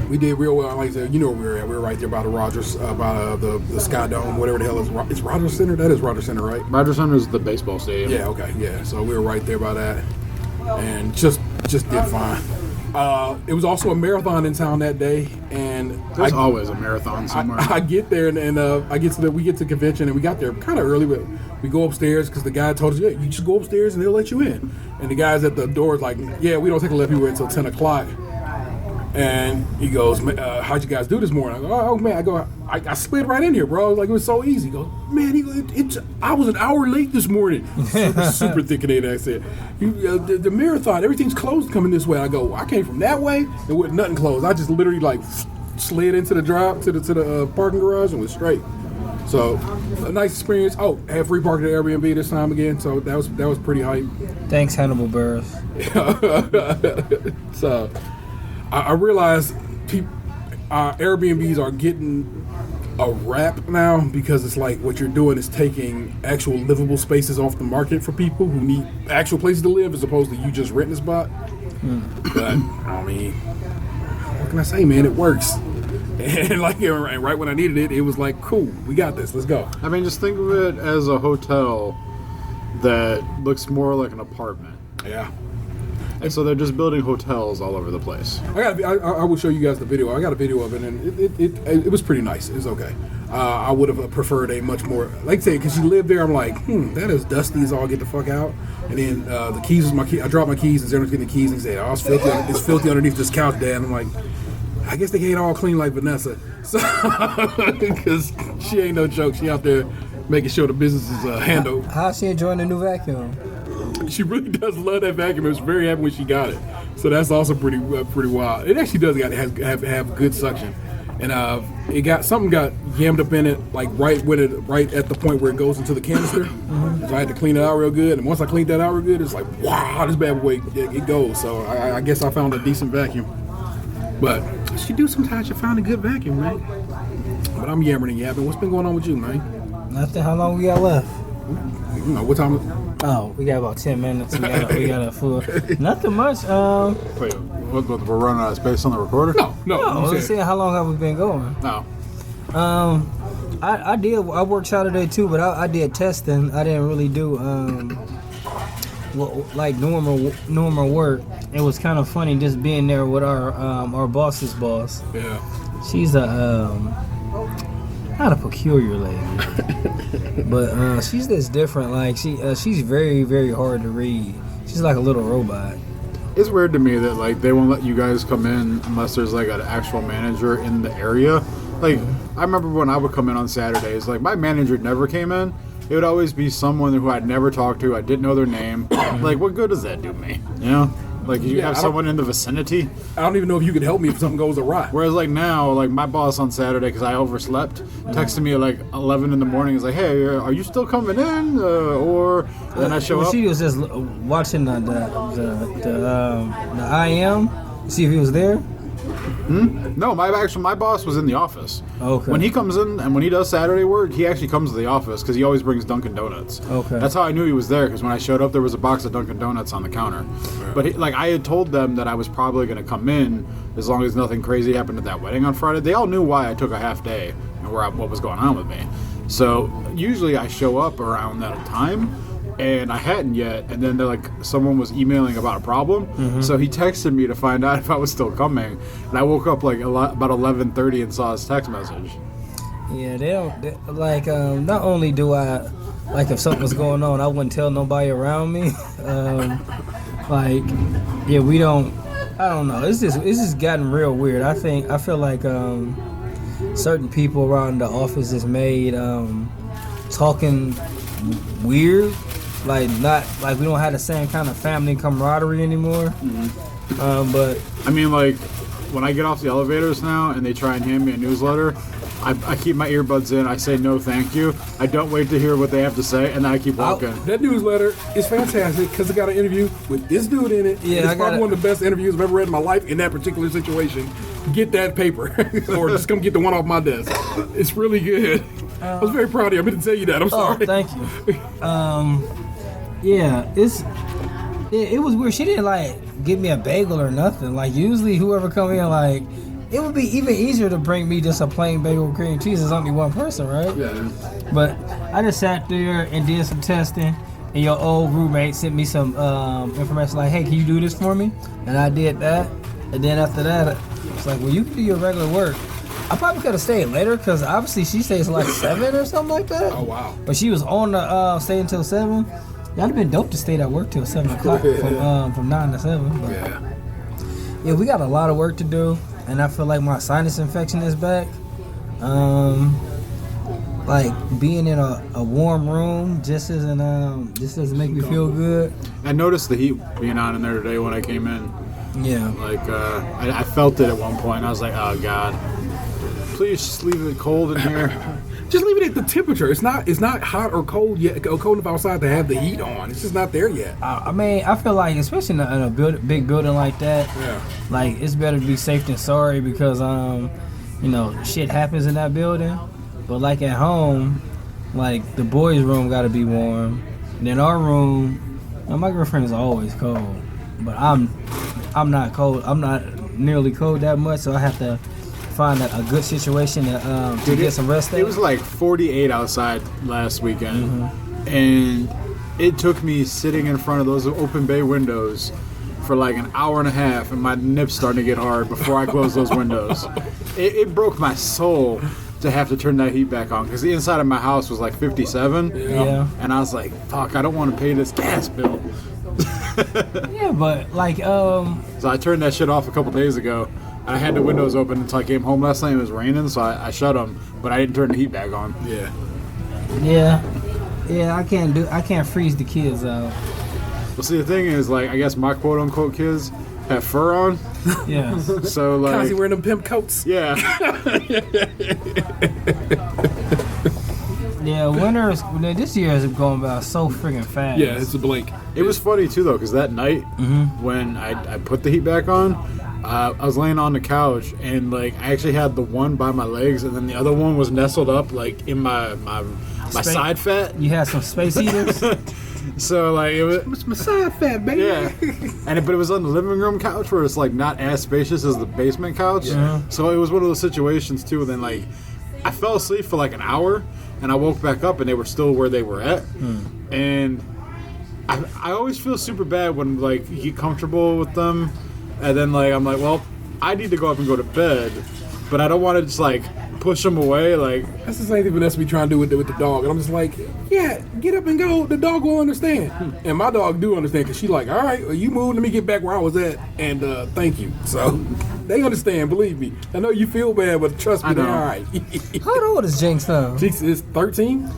we did real well. Like I said, you know where we were at. We were right there by the Rogers, by the Sky Dome, whatever the hell is. It's Rogers Center. That is Rogers Center, right? Rogers Center is the baseball stadium. Yeah. Okay. Yeah. So we were right there by that, and just did fine. It was also a marathon in town that day, and there's always a marathon somewhere. I get there, and we get to convention, and we got there kind of early, but we go upstairs because the guy told us, yeah, you just go upstairs and they'll let you in. And the guys at the door is like, yeah, we don't take a let people in until 10 o'clock. And he goes, how'd you guys do this morning? I go, oh man, I slid right in here, bro. Like, it was so easy. He goes, man, I was an hour late this morning. Super thick Canadian accent. The marathon, everything's closed coming this way. I go, I came from that way. There wasn't nothing closed. I just literally like slid into the drive to the parking garage and was straight. So a nice experience. Oh, I had free parking at AirBnB this time again. So that was pretty hype. Thanks, Hannibal Burris. So I realize Airbnbs are getting a rap now because it's like what you're doing is taking actual livable spaces off the market for people who need actual places to live as opposed to you just renting a spot. But I mean, what can I say, man? It works. And like right when I needed it, it was like, cool, we got this. Let's go. I mean, just think of it as a hotel that looks more like an apartment. Yeah. And so they're just building hotels all over the place. I will show you guys the video. I got a video of it, and it was pretty nice. It was okay. I would have preferred a much more, like I say, because you live there. I'm like, that is dusty as all. Get the fuck out. And then the keys was my key. I dropped my keys, and everyone's getting the keys, and he said, "Oh, it's filthy underneath this couch, Dad." And I'm like, I guess they ain't all clean like Vanessa, so because she ain't no joke. She out there making sure the business is handled. How's she enjoying the new vacuum? She really does love that vacuum. I was very happy when she got it. So that's also pretty wild. It actually does have good suction, and something got yammed up in it, like right at the point where it goes into the canister. So I had to clean it out real good. And once I cleaned that out real good, it's like, wow, this bad boy it goes. So I guess I found a decent vacuum. But she do sometimes. You find a good vacuum, man. But I'm yammering and yapping. What's been going on with you, man? Nothing. How long we got left? You know what time? Oh, we got about 10 minutes. We got a full. Nothing much. Wait, we're running out of space on the recorder? No. I was saying, how long have we been going? No. I worked Saturday too, but I did testing. I didn't really do like normal work. It was kind of funny just being there with our boss's boss. Yeah. She's not a peculiar lady, but she's just different. Like she's very, very hard to read. She's like a little robot. It's weird to me that like they won't let you guys come in unless there's like an actual manager in the area. Like I remember when I would come in on Saturdays, like my manager never came in. It would always be someone who I'd never talked to. I didn't know their name. Like, what good does that do me? You know? Like, you have someone in the vicinity. I don't even know if you could help me if something goes awry. Whereas, like, now, like, my boss on Saturday, because I overslept, texted me at, like, 11 in the morning. He's like, hey, are you still coming in? Or then I show up. She was just watching the IM, see if he was there. No, my boss was in the office. Okay. When he comes in and when he does Saturday work, he actually comes to the office because he always brings Dunkin' Donuts. Okay. That's how I knew he was there, because when I showed up, there was a box of Dunkin' Donuts on the counter. But I had told them that I was probably going to come in as long as nothing crazy happened at that wedding on Friday. They all knew why I took a half day and what was going on with me. So usually I show up around that time. And I hadn't yet, and then someone was emailing about a problem, so he texted me to find out if I was still coming, and I woke up about 11:30 and saw his text message. Yeah, not only do I, if something was going on, I wouldn't tell nobody around me, we don't, I don't know, it's just gotten real weird. I feel like certain people around the office is made talking weird. Not we don't have the same kind of family camaraderie anymore. But I mean, when I get off the elevators now and they try and hand me a newsletter, I keep my earbuds in. I say no, thank you. I don't wait to hear what they have to say, and then I keep walking. That newsletter is fantastic because I got an interview with this dude in it. Yeah, it's probably one of the best interviews I've ever read in my life in that particular situation. Get that paper, or just come get the one off my desk. It's really good. I was very proud of you. I meant to tell you that. I'm sorry. Oh, thank you. Yeah, it was weird. She didn't give me a bagel or nothing. Usually whoever come in, it would be even easier to bring me just a plain bagel with cream cheese. There's only one person, right? Yeah. But I just sat there and did some testing, and your old roommate sent me some information hey, can you do this for me? And I did that, and then after that, it's well, you can do your regular work. I probably could have stayed later because obviously she stays 7 or something like that. Oh, wow. But she was on the stay until 7. That'd have been dope to stay at work till 7 o'clock from 9 to 7. But, yeah. Yeah, we got a lot of work to do, and I feel like my sinus infection is back. Like being in a warm room just doesn't make me feel good. I noticed the heat being on in there today when I came in. Yeah. Like, I felt it at one point, and I was like, oh, God. Please just leave it cold in here. Just leave it at the temperature. It's not hot or cold yet. Cold enough outside to have the heat on. It's just not there yet. I mean, I feel like, especially in a big building like that, like it's better to be safe than sorry because, shit happens in that building. But like at home, like the boys' room got to be warm. And then our room, my girlfriend is always cold, but I'm not cold. I'm not nearly cold that much, so I have to find a good situation to get some rest. It was like 48 outside last weekend, and it took me sitting in front of those open bay windows for like an hour and a half, and my nips starting to get hard before I closed those windows. It broke my soul to have to turn that heat back on because the inside of my house was like 57, and I was like, fuck, I don't want to pay this gas bill. Yeah, but like so I turned that shit off a couple days ago. I had the windows open until I came home last night. It was raining, so I shut them, but I didn't turn the heat back on. Yeah, I can't freeze the kids out. Well, see, the thing is, like, I guess my quote unquote kids have fur on. Yeah. So like, Constantly wearing them pimp coats. Yeah. Yeah, this year is going by so friggin' fast. Yeah, it's a blink. It was funny too though, because that night when I put the heat back on, I was laying on the couch and like I actually had the one by my legs and then the other one was nestled up like in my side fat. You had some space heaters. So like it was It's my side fat, baby. yeah, but it was on the living room couch where it's like not as spacious as the basement couch. Yeah. So it was one of those situations too. Then like I fell asleep for like an hour and I woke back up and they were still where they were at. And I always feel super bad when like you get comfortable with them and then like I'm like, well, I need to go up and go to bed, but I don't want to just like push them away. Like That's the same thing Vanessa be trying to do with the dog, and I'm just like, yeah, get up and go. The dog will understand, and my dog do understand because she like, all right, well, you move. Let me get back where I was at, and thank you. So they understand. Believe me. I know you feel bad, but trust me, they're all right. How old is Jinx now? Jinx is 13.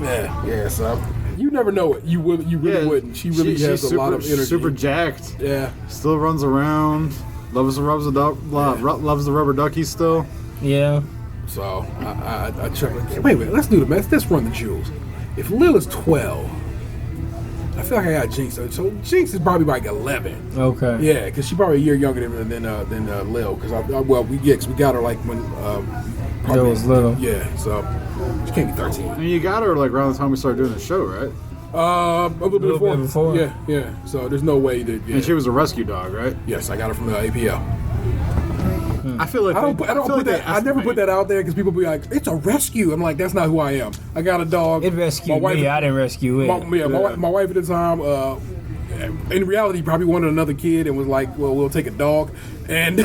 Yeah. So you never know it. You really wouldn't. She really has a lot of energy. Super jacked. Yeah. Still runs around. Loves the rubber duckies still. Yeah. So I check. Wait a minute. Let's do the math. Let's run the jewels. If Lil is 12, I feel like I got Jinx. So Jinx is probably like 11. Okay. Yeah, because she's probably a year younger than Lil. Because we got her like when Lil was little. Yeah. So she can't be 13. I mean, you got her like around the time we started doing the show, right? A little bit before. Yeah. Yeah. So there's no way that. Yeah. And she was a rescue dog, right? Yes, I got her from the APL. I feel like I never put that out there because people be like, "It's a rescue." I'm like, "That's not who I am. I got a dog." It rescued me. I didn't rescue it. My wife at the time, in reality, probably wanted another kid and was like, "Well, we'll take a dog," and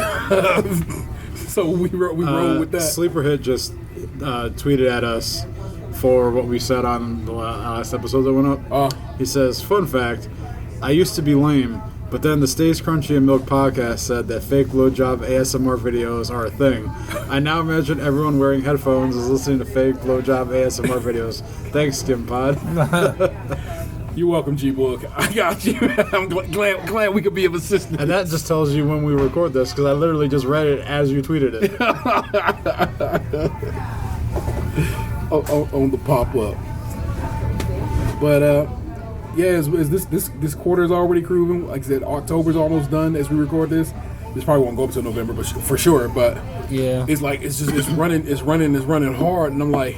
so we rolled with that. Sleeper Hit just tweeted at us for what we said on the last episode that went up. He says, "Fun fact: I used to be lame." But then the Stays Crunchy and Milk podcast said that fake blowjob ASMR videos are a thing. I now imagine everyone wearing headphones is listening to fake blowjob ASMR videos. Thanks, SKiM Pod. You're welcome, G-Book. I got you. I'm glad we could be of assistance. And that just tells you when we record this, because I literally just read it as you tweeted it. on the pop-up. But, yeah, is this quarter's already proven. Like I said, October's almost done as we record this. This probably won't go up until November, but for sure. But yeah, it's like it's running hard, and I'm like,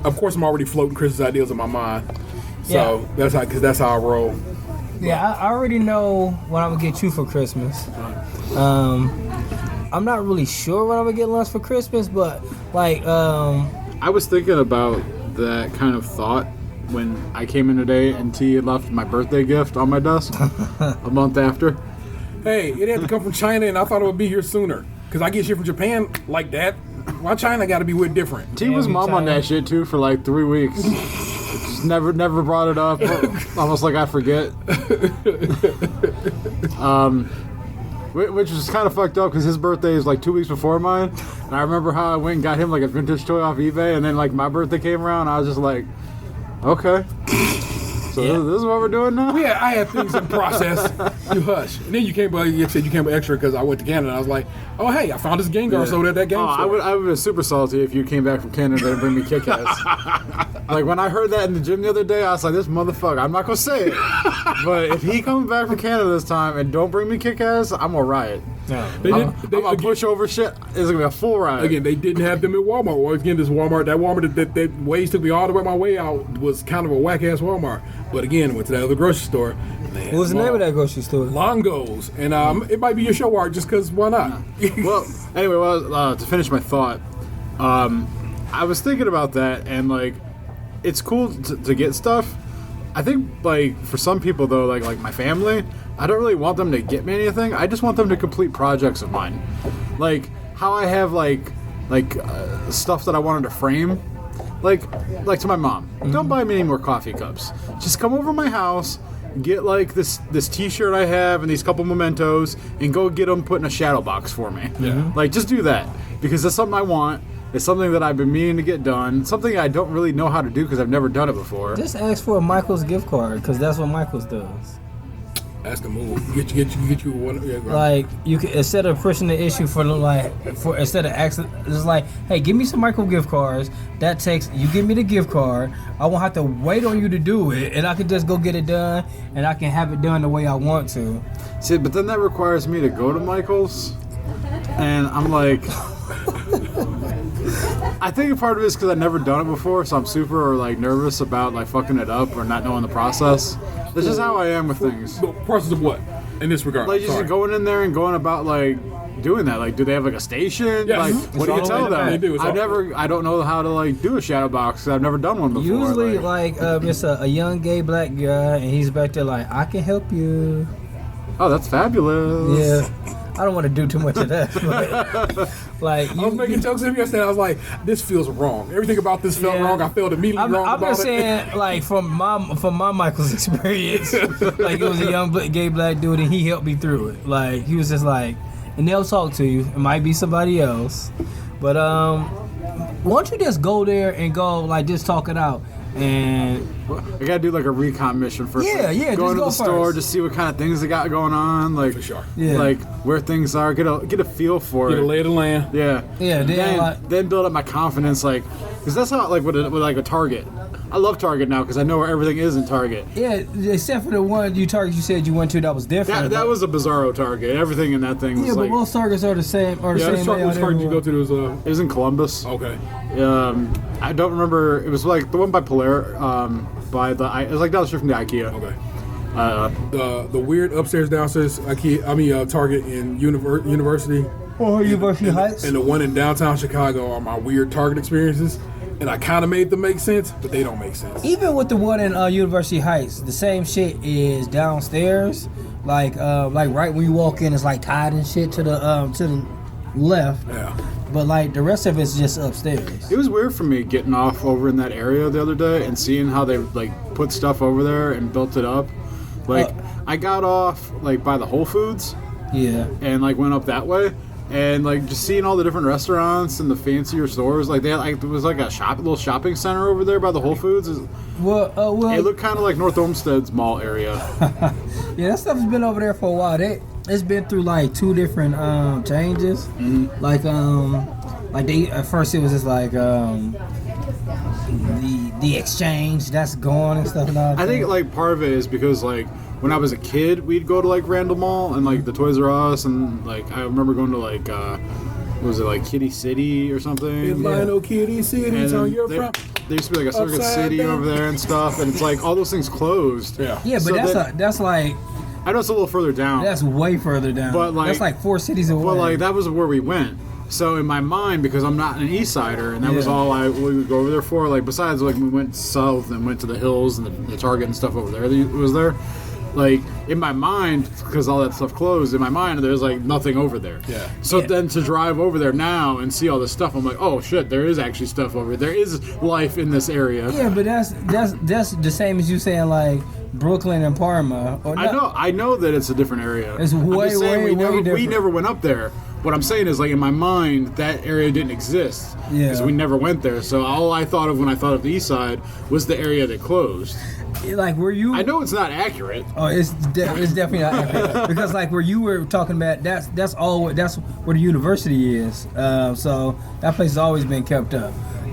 of course I'm already floating Chris's ideas in my mind. So that's how I roll. Yeah, I already know what I'm gonna get you for Christmas. I'm not really sure what I'm gonna get lunch for Christmas, but like I was thinking about that kind of thought when I came in today and T had left my birthday gift on my desk a month after. Hey, it had to come from China, and I thought it would be here sooner. Because I get shit from Japan like that. Why China got to be with different? T was mom on that shit, too, for like 3 weeks. Just never brought it up. Almost like I forget. Which is kind of fucked up because his birthday is like 2 weeks before mine. And I remember how I went and got him like a vintage toy off eBay, and then like my birthday came around, I was just like, okay. So this is what we're doing now? Yeah, I had things in process. You hush. And then you came by, you said you came by extra because I went to Canada. I was like, oh, hey, I found this Gengar soda at that game store. I would be super salty if you came back from Canada and bring me Kit-Kats. Like, when I heard that in the gym the other day, I was like, this motherfucker, I'm not going to say it. But if he comes back from Canada this time and don't bring me Kit-Kats, I'm going to riot. I'm going to push over shit. It's going to be a full riot. Again, they didn't have them at Walmart. Well, again, that Walmart that Waze took me all the way my way out was kind of a whack-ass Walmart. But again, went to that other grocery store. What was the name of that grocery store? Longos. And it might be your show art just because why not? Well, anyway, to finish my thought, I was thinking about that, and like, it's cool to get stuff. I think like for some people though, like my family, I don't really want them to get me anything. I just want them to complete projects of mine, like how I have like stuff that I wanted to frame, like to my mom. Don't buy me any more coffee cups. Just come over to my house. Get like this T-shirt I have and these couple mementos, and go get them put in a shadow box for me. Yeah. Like, just do that because that's something I want. It's something that I've been meaning to get done. Something I don't really know how to do because I've never done it before. Just ask for a Michael's gift card because that's what Michael's does. That's the move. Get you one. Yeah, like you can, instead of pushing the issue instead of asking, it's like, hey, give me some Michael gift cards. That takes you give me the gift card. I won't have to wait on you to do it, and I can just go get it done, and I can have it done the way I want to. See, but then that requires me to go to Michael's, and I'm like, I think a part of it is because I've never done it before, so I'm super like nervous about like fucking it up or not knowing the process. This is how I am with things. Process of what? In this regard? Like just going in there and going about like doing that. Like, do they have like a station? Yes. Like, what do you tell them? They do. I don't know how to like do a shadow box. I've never done one before. Usually, it's a young gay black guy, and he's back there like, I can help you. Oh, that's fabulous. Yeah. I don't want to do too much of that, but like I was making jokes of yesterday. I was like, "This feels wrong. Everything about this felt wrong. I felt immediately wrong." I'm just saying, like from my Michael's experience, like it was a young gay black dude, and he helped me through it. Like he was just like, and they'll talk to you. It might be somebody else, but why don't you just go there and go like just talk it out? And I gotta do like a recon mission first. Yeah. Go into the store, first. just see what kind of things they got going on, like for sure. Yeah. Like where things are, get a feel for it. Get a lay of the land. Yeah. Yeah. Then build up my confidence, like, because that's how like with like a Target. I love Target now because I know where everything is in Target. Yeah, except for the one you said you went to that was different. That was a bizarro Target. Everything in that thing was yeah, but like, most Targets are the same. Which Target did you go to? It was in Columbus. Okay. I don't remember. It was like the one by Polaire. It was like down the street from the IKEA. Okay. The weird upstairs downstairs Target in University. Oh, University Heights. And the one in downtown Chicago are my weird Target experiences. And I kind of made them make sense, but they don't make sense. Even with the one in University Heights, the same shit is downstairs. Like right when you walk in, it's like tied and shit to the left. Yeah. But like the rest of it's just upstairs. It was weird for me getting off over in that area the other day and seeing how they like put stuff over there and built it up. Like I got off like by the Whole Foods. Yeah. And like went up that way. And like just seeing all the different restaurants and the fancier stores, like they had, like, there was like a little shopping center over there by the Whole Foods. It looked kind of like North Olmsted's mall area. Yeah, that stuff's been over there for a while. It's been through like 2 different changes. Mm-hmm. Like they at first it was just like the exchange that's gone and stuff like that. I think like part of it is because like when I was a kid, we'd go to like Randall Mall and like the Toys R Us, and like I remember going to like was it like Kitty City or something? Lionel Kitty City is on your front. There used to be like a Circuit City down over there and stuff, and it's like all those things closed. Yeah. Yeah, but that's like. I know it's a little further down. That's way further down. But like that's like 4 cities away. But like that was where we went. So in my mind, because I'm not an East Sider, and that was all we would go over there for. Like besides, like we went south and went to the hills and the Target and stuff over there. It was there. Like in my mind, because all that stuff closed. In my mind, there's like nothing over there. Yeah. So then to drive over there now and see all this stuff, I'm like, oh shit, there is actually stuff over there. There is life in this area. Yeah, but that's the same as you saying like Brooklyn and Parma. Or I know that it's a different area. It's I'm way, just saying way, way we different. never went up there. What I'm saying is, like, in my mind, that area didn't exist because Yeah. we never went there. So all I thought of when I thought of the East Side was the area that closed. Like where you? I know it's not accurate. Oh, it's definitely not accurate. Because like where you were talking about, that's where the university is. So that place has always been kept up.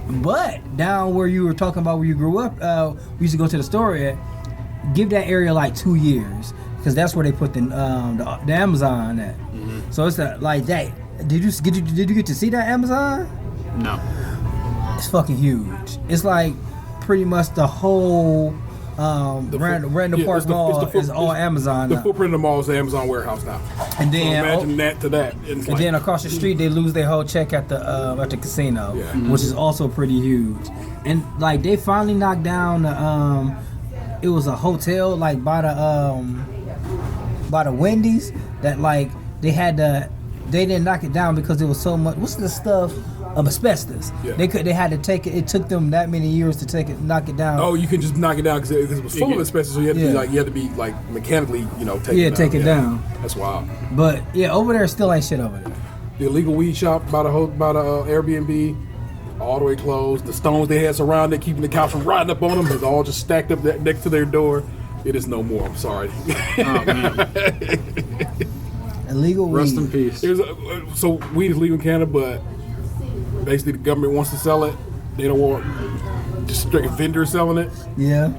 But down where you were talking about where you grew up, we used to go to the store at. Give that area like 2 years because that's where they put the Amazon at. Mm-hmm. So it's like that. Did you get to see that Amazon? No. It's fucking huge. It's like pretty much the whole Randall Park Mall is all Amazon The now. footprint of the mall is the Amazon warehouse now. And then so imagine that to that. It's and then across the street they lose their whole check at the casino, which is also pretty huge. And like they finally knocked down the it was a hotel like by the Wendy's that like they didn't knock it down because there was so much what's the stuff of asbestos. Yeah. They had to take it. It took them that many years to knock it down. Oh, you can just knock it down because it was full of asbestos, so you had to be mechanically, take it down. That's wild. But yeah, over there still ain't shit over there. The illegal weed shop by the Airbnb, all the way closed. The stones they had surrounded, keeping the cops from riding up on them, is all just stacked up next to their door. It is no more. I'm sorry. Oh man. Illegal weed. Rest in peace. So weed is legal in Canada, but basically the government wants to sell it. They don't want just straight vendors selling it. Yeah.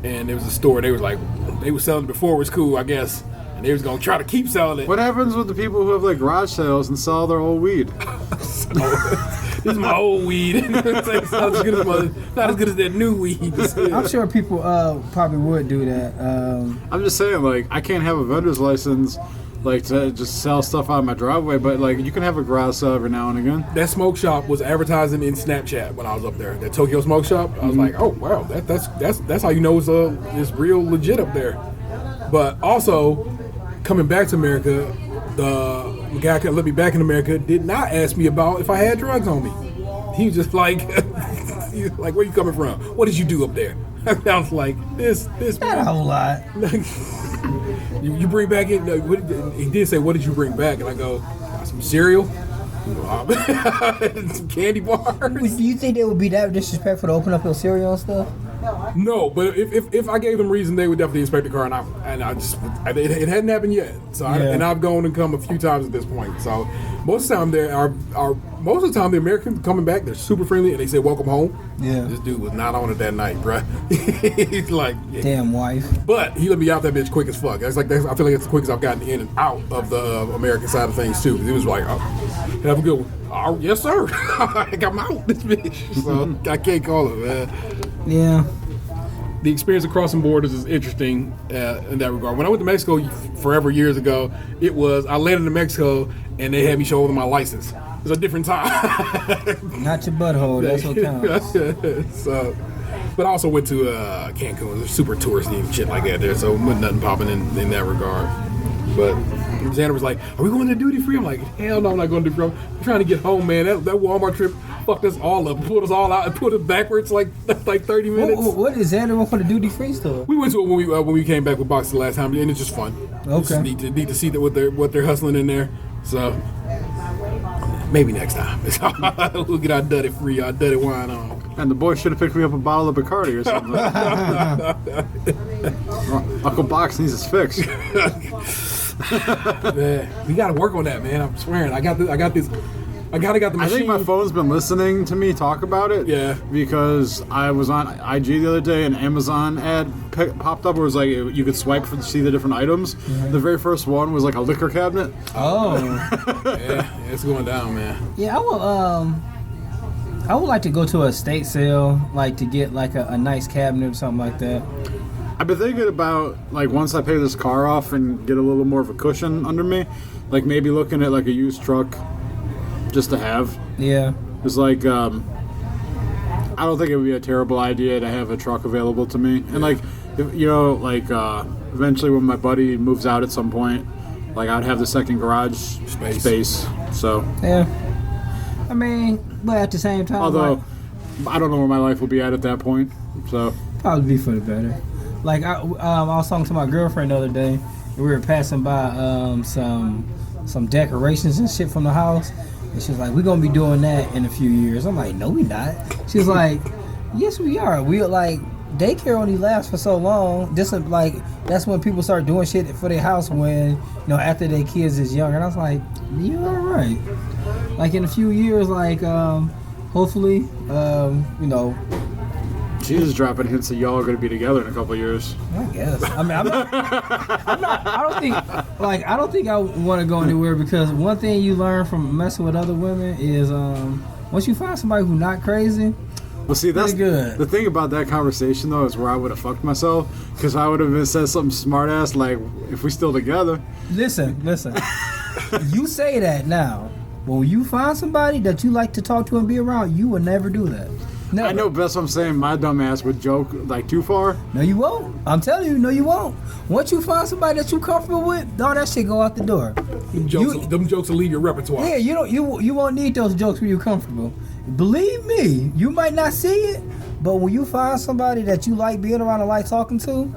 And there was a store. They were selling it before it was cool, I guess. And they was gonna try to keep selling it. What happens with the people who have like garage sales and sell their old weed? This is my old weed. It's not as good as that new weed. I'm sure people probably would do that. I'm just saying, like, I can't have a vendor's license, like, to just sell stuff out of my driveway, but like, you can have a garage sale every now and again. That smoke shop was advertising in Snapchat when I was up there. That Tokyo smoke shop. I was like, oh wow, that's how you know it's real legit up there. But also, coming back to America, the guy that let me back in America did not ask me about if I had drugs on me. He was just like, where you coming from? What did you do up there? I was like, this. Not a whole lot. You bring back in. He did say, what did you bring back? And I go, some cereal, some candy bars. Do you think they would be that disrespectful to open up your cereal and stuff? No, but if I gave them reason, they would definitely inspect the car, it hadn't happened yet. So I've gone and come a few times at this point. So most of the time the Americans coming back, they're super friendly and they say welcome home. Yeah. This dude was not on it that night, bruh. He's like, damn wife. But he let me out that bitch quick as fuck. I feel like it's the quickest I've gotten in and out of the American side of things too. It was like, have a good one. Oh, yes sir. I'm out this bitch. So I can't call it, man. Yeah. The experience of crossing borders is interesting in that regard. When I went to Mexico forever years ago, I landed in Mexico and they had me show them my license. It was a different time. Not your butthole. That's what counts. So, but I also went to Cancun. It's super touristy and shit like that there, so wasn't nothing popping in that regard. But Xander was like, "Are we going to duty free?" I'm like, "Hell no, I'm not going to duty free. I'm trying to get home, man. That Walmart trip fucked us all up, pulled us all out, and put us backwards like 30 minutes." What is Xander want for the duty free store? We went to it when we came back with Box the last time, and it's just fun. Okay. It's just neat to see what they're hustling in there. So maybe next time we'll get our Dutty free, our Dutty wine on. And the boy should have picked me up a bottle of Bacardi or something. Uncle Box needs his fix. Man, we got to work on that, man. I'm swearing. I got the machine. I think my phone's been listening to me talk about it. Yeah. Because I was on IG the other day, and Amazon ad popped up where it was like you could swipe to see the different items. Mm-hmm. The very first one was like a liquor cabinet. Oh. Yeah, it's going down, man. Yeah, I would like to go to a estate sale, like to get like a nice cabinet or something like that. I've been thinking about, like, once I pay this car off and get a little more of a cushion under me, like maybe looking at like a used truck just to have. Yeah. It's like, I don't think it would be a terrible idea to have a truck available to me. And like, eventually when my buddy moves out at some point, like I'd have the second garage space. So. Yeah. I mean, but at the same time. Although, I don't know where my life will be at that point. So. Probably be for the better. Like I was talking to my girlfriend the other day. And we were passing by some decorations and shit from the house, and she was like, "We're gonna be doing that in a few years." I'm like, "No, we not." She was like, "Yes, we are. We like daycare only lasts for so long. This is like that's when people start doing shit for their house when after their kids is young." And I was like, "You are right. Like in a few years, like hopefully, Jesus dropping hints that y'all are going to be together in a couple of years. I guess. I mean, I'm not. I don't think I want to go anywhere because one thing you learn from messing with other women is once you find somebody who's not crazy. Well, see, that's good. The thing about that conversation though is where I would have fucked myself because I would have said something smart ass like, "If we still together." Listen. You say that now. When you find somebody that you like to talk to and be around, you will never do that. Never. I know, but that's what I'm saying. My dumb ass would joke like too far. No, you won't. I'm telling you, no, you won't. Once you find somebody that you comfortable with, all that shit go out the door. Them jokes will leave your repertoire. Yeah, you won't need those jokes when you're comfortable. Believe me, you might not see it, but when you find somebody that you like being around and like talking to,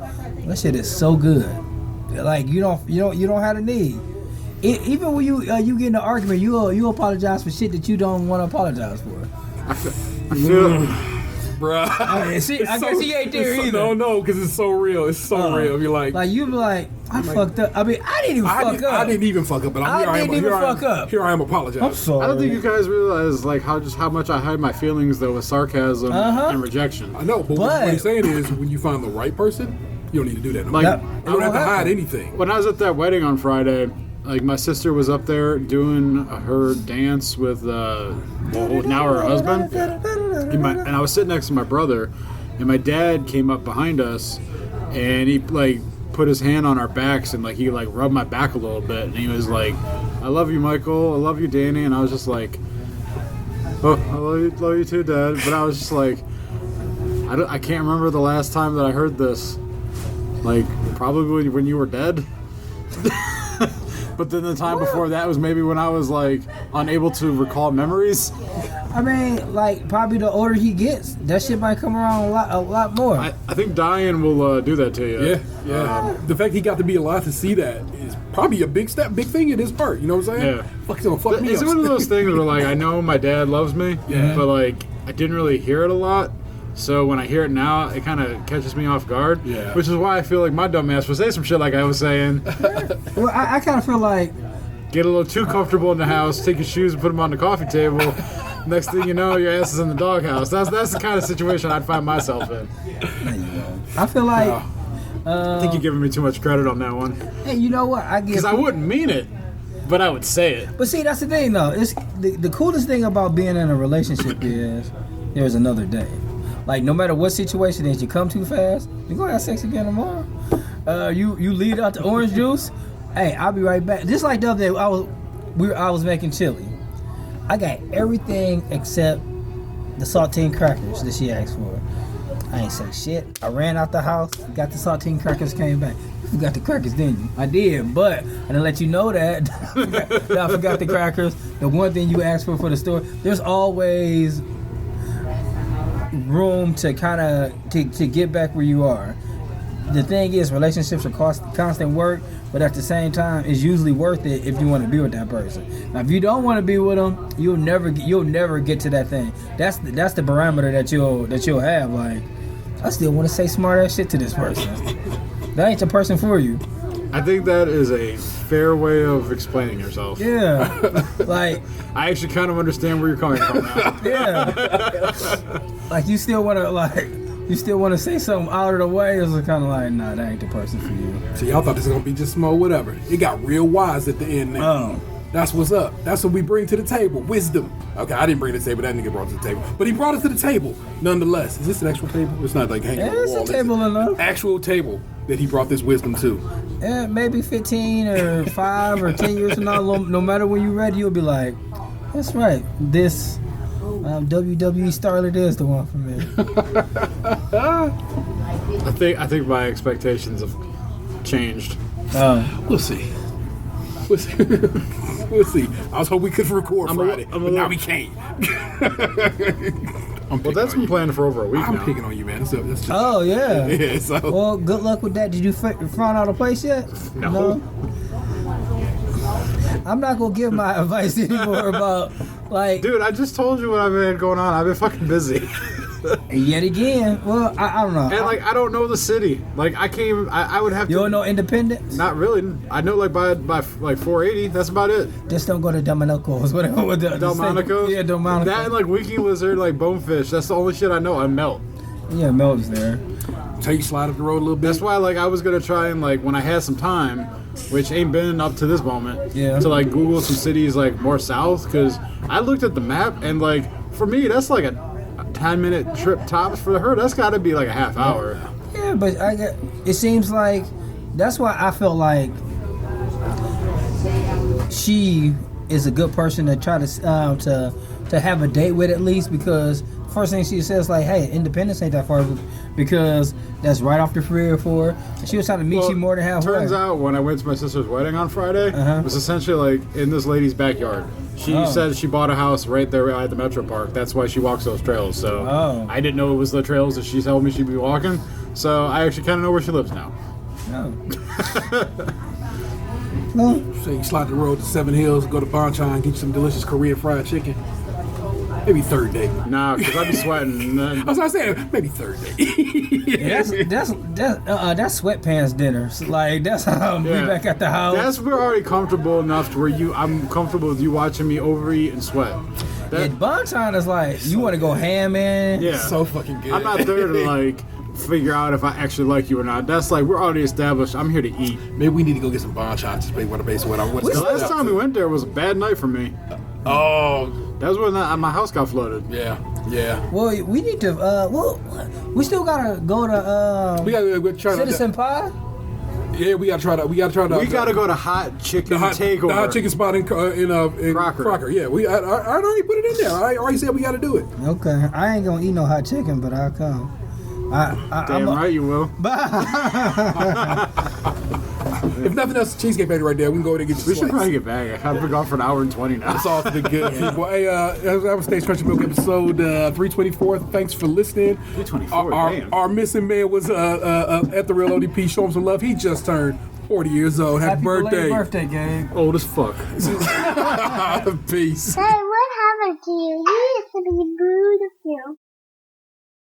that shit is so good. Like you don't have the need. Even when you get in an argument, you apologize for shit that you don't want to apologize for. I feel Bruh. I guess he ain't there either. No, because it's so real. It's so real. You're like you be like, I fucked up. I mean, I didn't even fuck up. I didn't even fuck up, but I didn't even fuck up. Here I am apologizing. I'm sorry. I don't think you guys realize like how much I hide my feelings though with sarcasm and rejection. I know, but what he's saying is when you find the right person, you don't need to do that. No more. Like, you don't have to hide anything. When I was at that wedding on Friday, like my sister was up there doing her dance with now her husband, and I was sitting next to my brother, and my dad came up behind us, and he like put his hand on our backs and like he like rubbed my back a little bit, and he was like, "I love you, Michael. I love you, Danny," and I was just like, "Oh, I love you too, Dad." But I was just like, I can't remember the last time that I heard this. Like probably when you were dead. But then the time before that was maybe when I was like unable to recall memories. I mean, like probably the older he gets, that shit might come around a lot more. I think dying will do that to you. Yeah. The fact he got to be alive to see that is probably a big thing in his part. You know what I'm saying? Yeah. Fuck me Is up. it one of those things where like I know my dad loves me, but like I didn't really hear it a lot. So when I hear it now, it kind of catches me off guard. Yeah. Which is why I feel like my dumb ass would say some shit like I was saying. Well, I kind of feel like Get a little too comfortable in the house, take your shoes and put them on the coffee table. Next thing you know, your ass is in the doghouse. That's the kind of situation I'd find myself in. I feel like I think you're giving me too much credit on that one. hey, you know what? Because I wouldn't mean it, but I would say it. But see, that's the thing though. It's the coolest thing about being in a relationship is there's another day. Like no matter what situation it is, you come too fast, you gonna have sex again tomorrow. You lead out the orange juice. Hey, I'll be right back. Just like the other day, I was making chili. I got everything except the saltine crackers that she asked for. I ain't say shit. I ran out the house, got the saltine crackers, came back. You got the crackers, didn't you? I did, but I didn't let you know that. I forgot the crackers. The one thing you asked for the store. There's always room to kind of to get back where you are. The thing is, relationships are constant work, but at the same time, it's usually worth it if you want to be with that person. Now, if you don't want to be with them, you'll never get to that thing. That's the parameter that you'll have. Like, I still want to say smart ass shit to this person. That ain't the person for you. I think that is a fair way of explaining yourself. Yeah, like I actually kind of understand where you're coming from now. yeah, like you still want to say something out of the way. It's kind of like, nah, that ain't the person for you. See, y'all thought this was gonna be just small, whatever. It got real wise at the end now. Oh. That's what's up. That's what we bring to the table. Wisdom. Okay, I didn't bring it to the table. That nigga brought it to the table. But he brought it to the table. Nonetheless. Is this an actual table? It's not like hanging on the It's wall. a table enough. Actual table that he brought this wisdom to. Yeah, maybe 15 or 5 or 10 years from now, no matter when you're ready, you'll be like, that's right. This WWE Starlet is the one for me. I think my expectations have changed. We'll see. We'll see. We'll see. I was hoping we could record Friday, but now we can't. Well, that's been planned for over a week I'm now. picking on you, man. That's just, Oh yeah. yeah. So Well, good luck with that. Did you find out a place yet? No. I'm not gonna give my advice anymore about like. Dude, I just told you what I've been going on. I've been fucking busy. Yet again. Well, I don't know. And like, I don't know the city. Like, I can't even, I would have to. You don't know Independence? Not really. I know like by like 480. That's about it. Just don't go to Delmonico's. Whatever. With the Delmonico's? Yeah, Delmonico's. That and like Wiki Lizard, like Bonefish. That's the only shit I know. I melt. Yeah, Mel's there. take slide up the road a little bit. That's why like I was gonna try and like when I had some time, which ain't been up to this moment, Yeah. to like Google some cities like more south, because I looked at the map and like for me that's like a 10-minute trip tops. For her that's got to be like a half hour. Yeah, but it seems like that's why I felt like she is a good person to try to have a date with at least, because first thing she says like, hey, Independence ain't that far, because that's right off the freeway for her. And she was trying to meet you more than halfway. Turns out when I went to my sister's wedding on Friday, it was essentially like in this lady's backyard. She said she bought a house right there at the Metro Park. That's why she walks those trails. So I didn't know it was the trails that she told me she'd be walking. So I actually kind of know where she lives now. So you slide the road to Seven Hills, go to Bonchon, get you some delicious Korean fried chicken. Maybe third day. Nah, because I be sweating. That's what I'm saying. Maybe third day. That's sweatpants dinner. So, like that's how we back at the house. That's we're already comfortable enough to where I'm comfortable with you watching me overeat and sweat. And Bonchon is like you want to go ham in. Yeah, so fucking good. I'm not there to like figure out if I actually like you or not. That's like we're already established. I'm here to eat. Maybe we need to go get some Bonchon to play water base. The last time we went there was a bad night for me. Oh. That was when my house got flooded. Yeah. Well, we need to. We still gotta go to. We gotta try Citizen Pie. Yeah, we gotta try to. We gotta go to Hot Chicken Takeover. The Hot Chicken spot in Crocker. Yeah, I already put it in there. I already said we gotta do it. Okay, I ain't gonna eat no hot chicken, but I'll come. Damn right you will. If nothing else, Cheesecake Factory right there. We can go there and get you We should probably get back. I've been gone for an hour and 20 now. That's all for the good people. Hey, that was Stage Crunchy Milk episode 324. Thanks for listening. 324, damn. Our missing man was at the Real ODP. Show him some love. He just turned 40 years old. Happy birthday. Birthday, Gabe. Old as fuck. Peace. Hey, what happened to you? You used to be blue.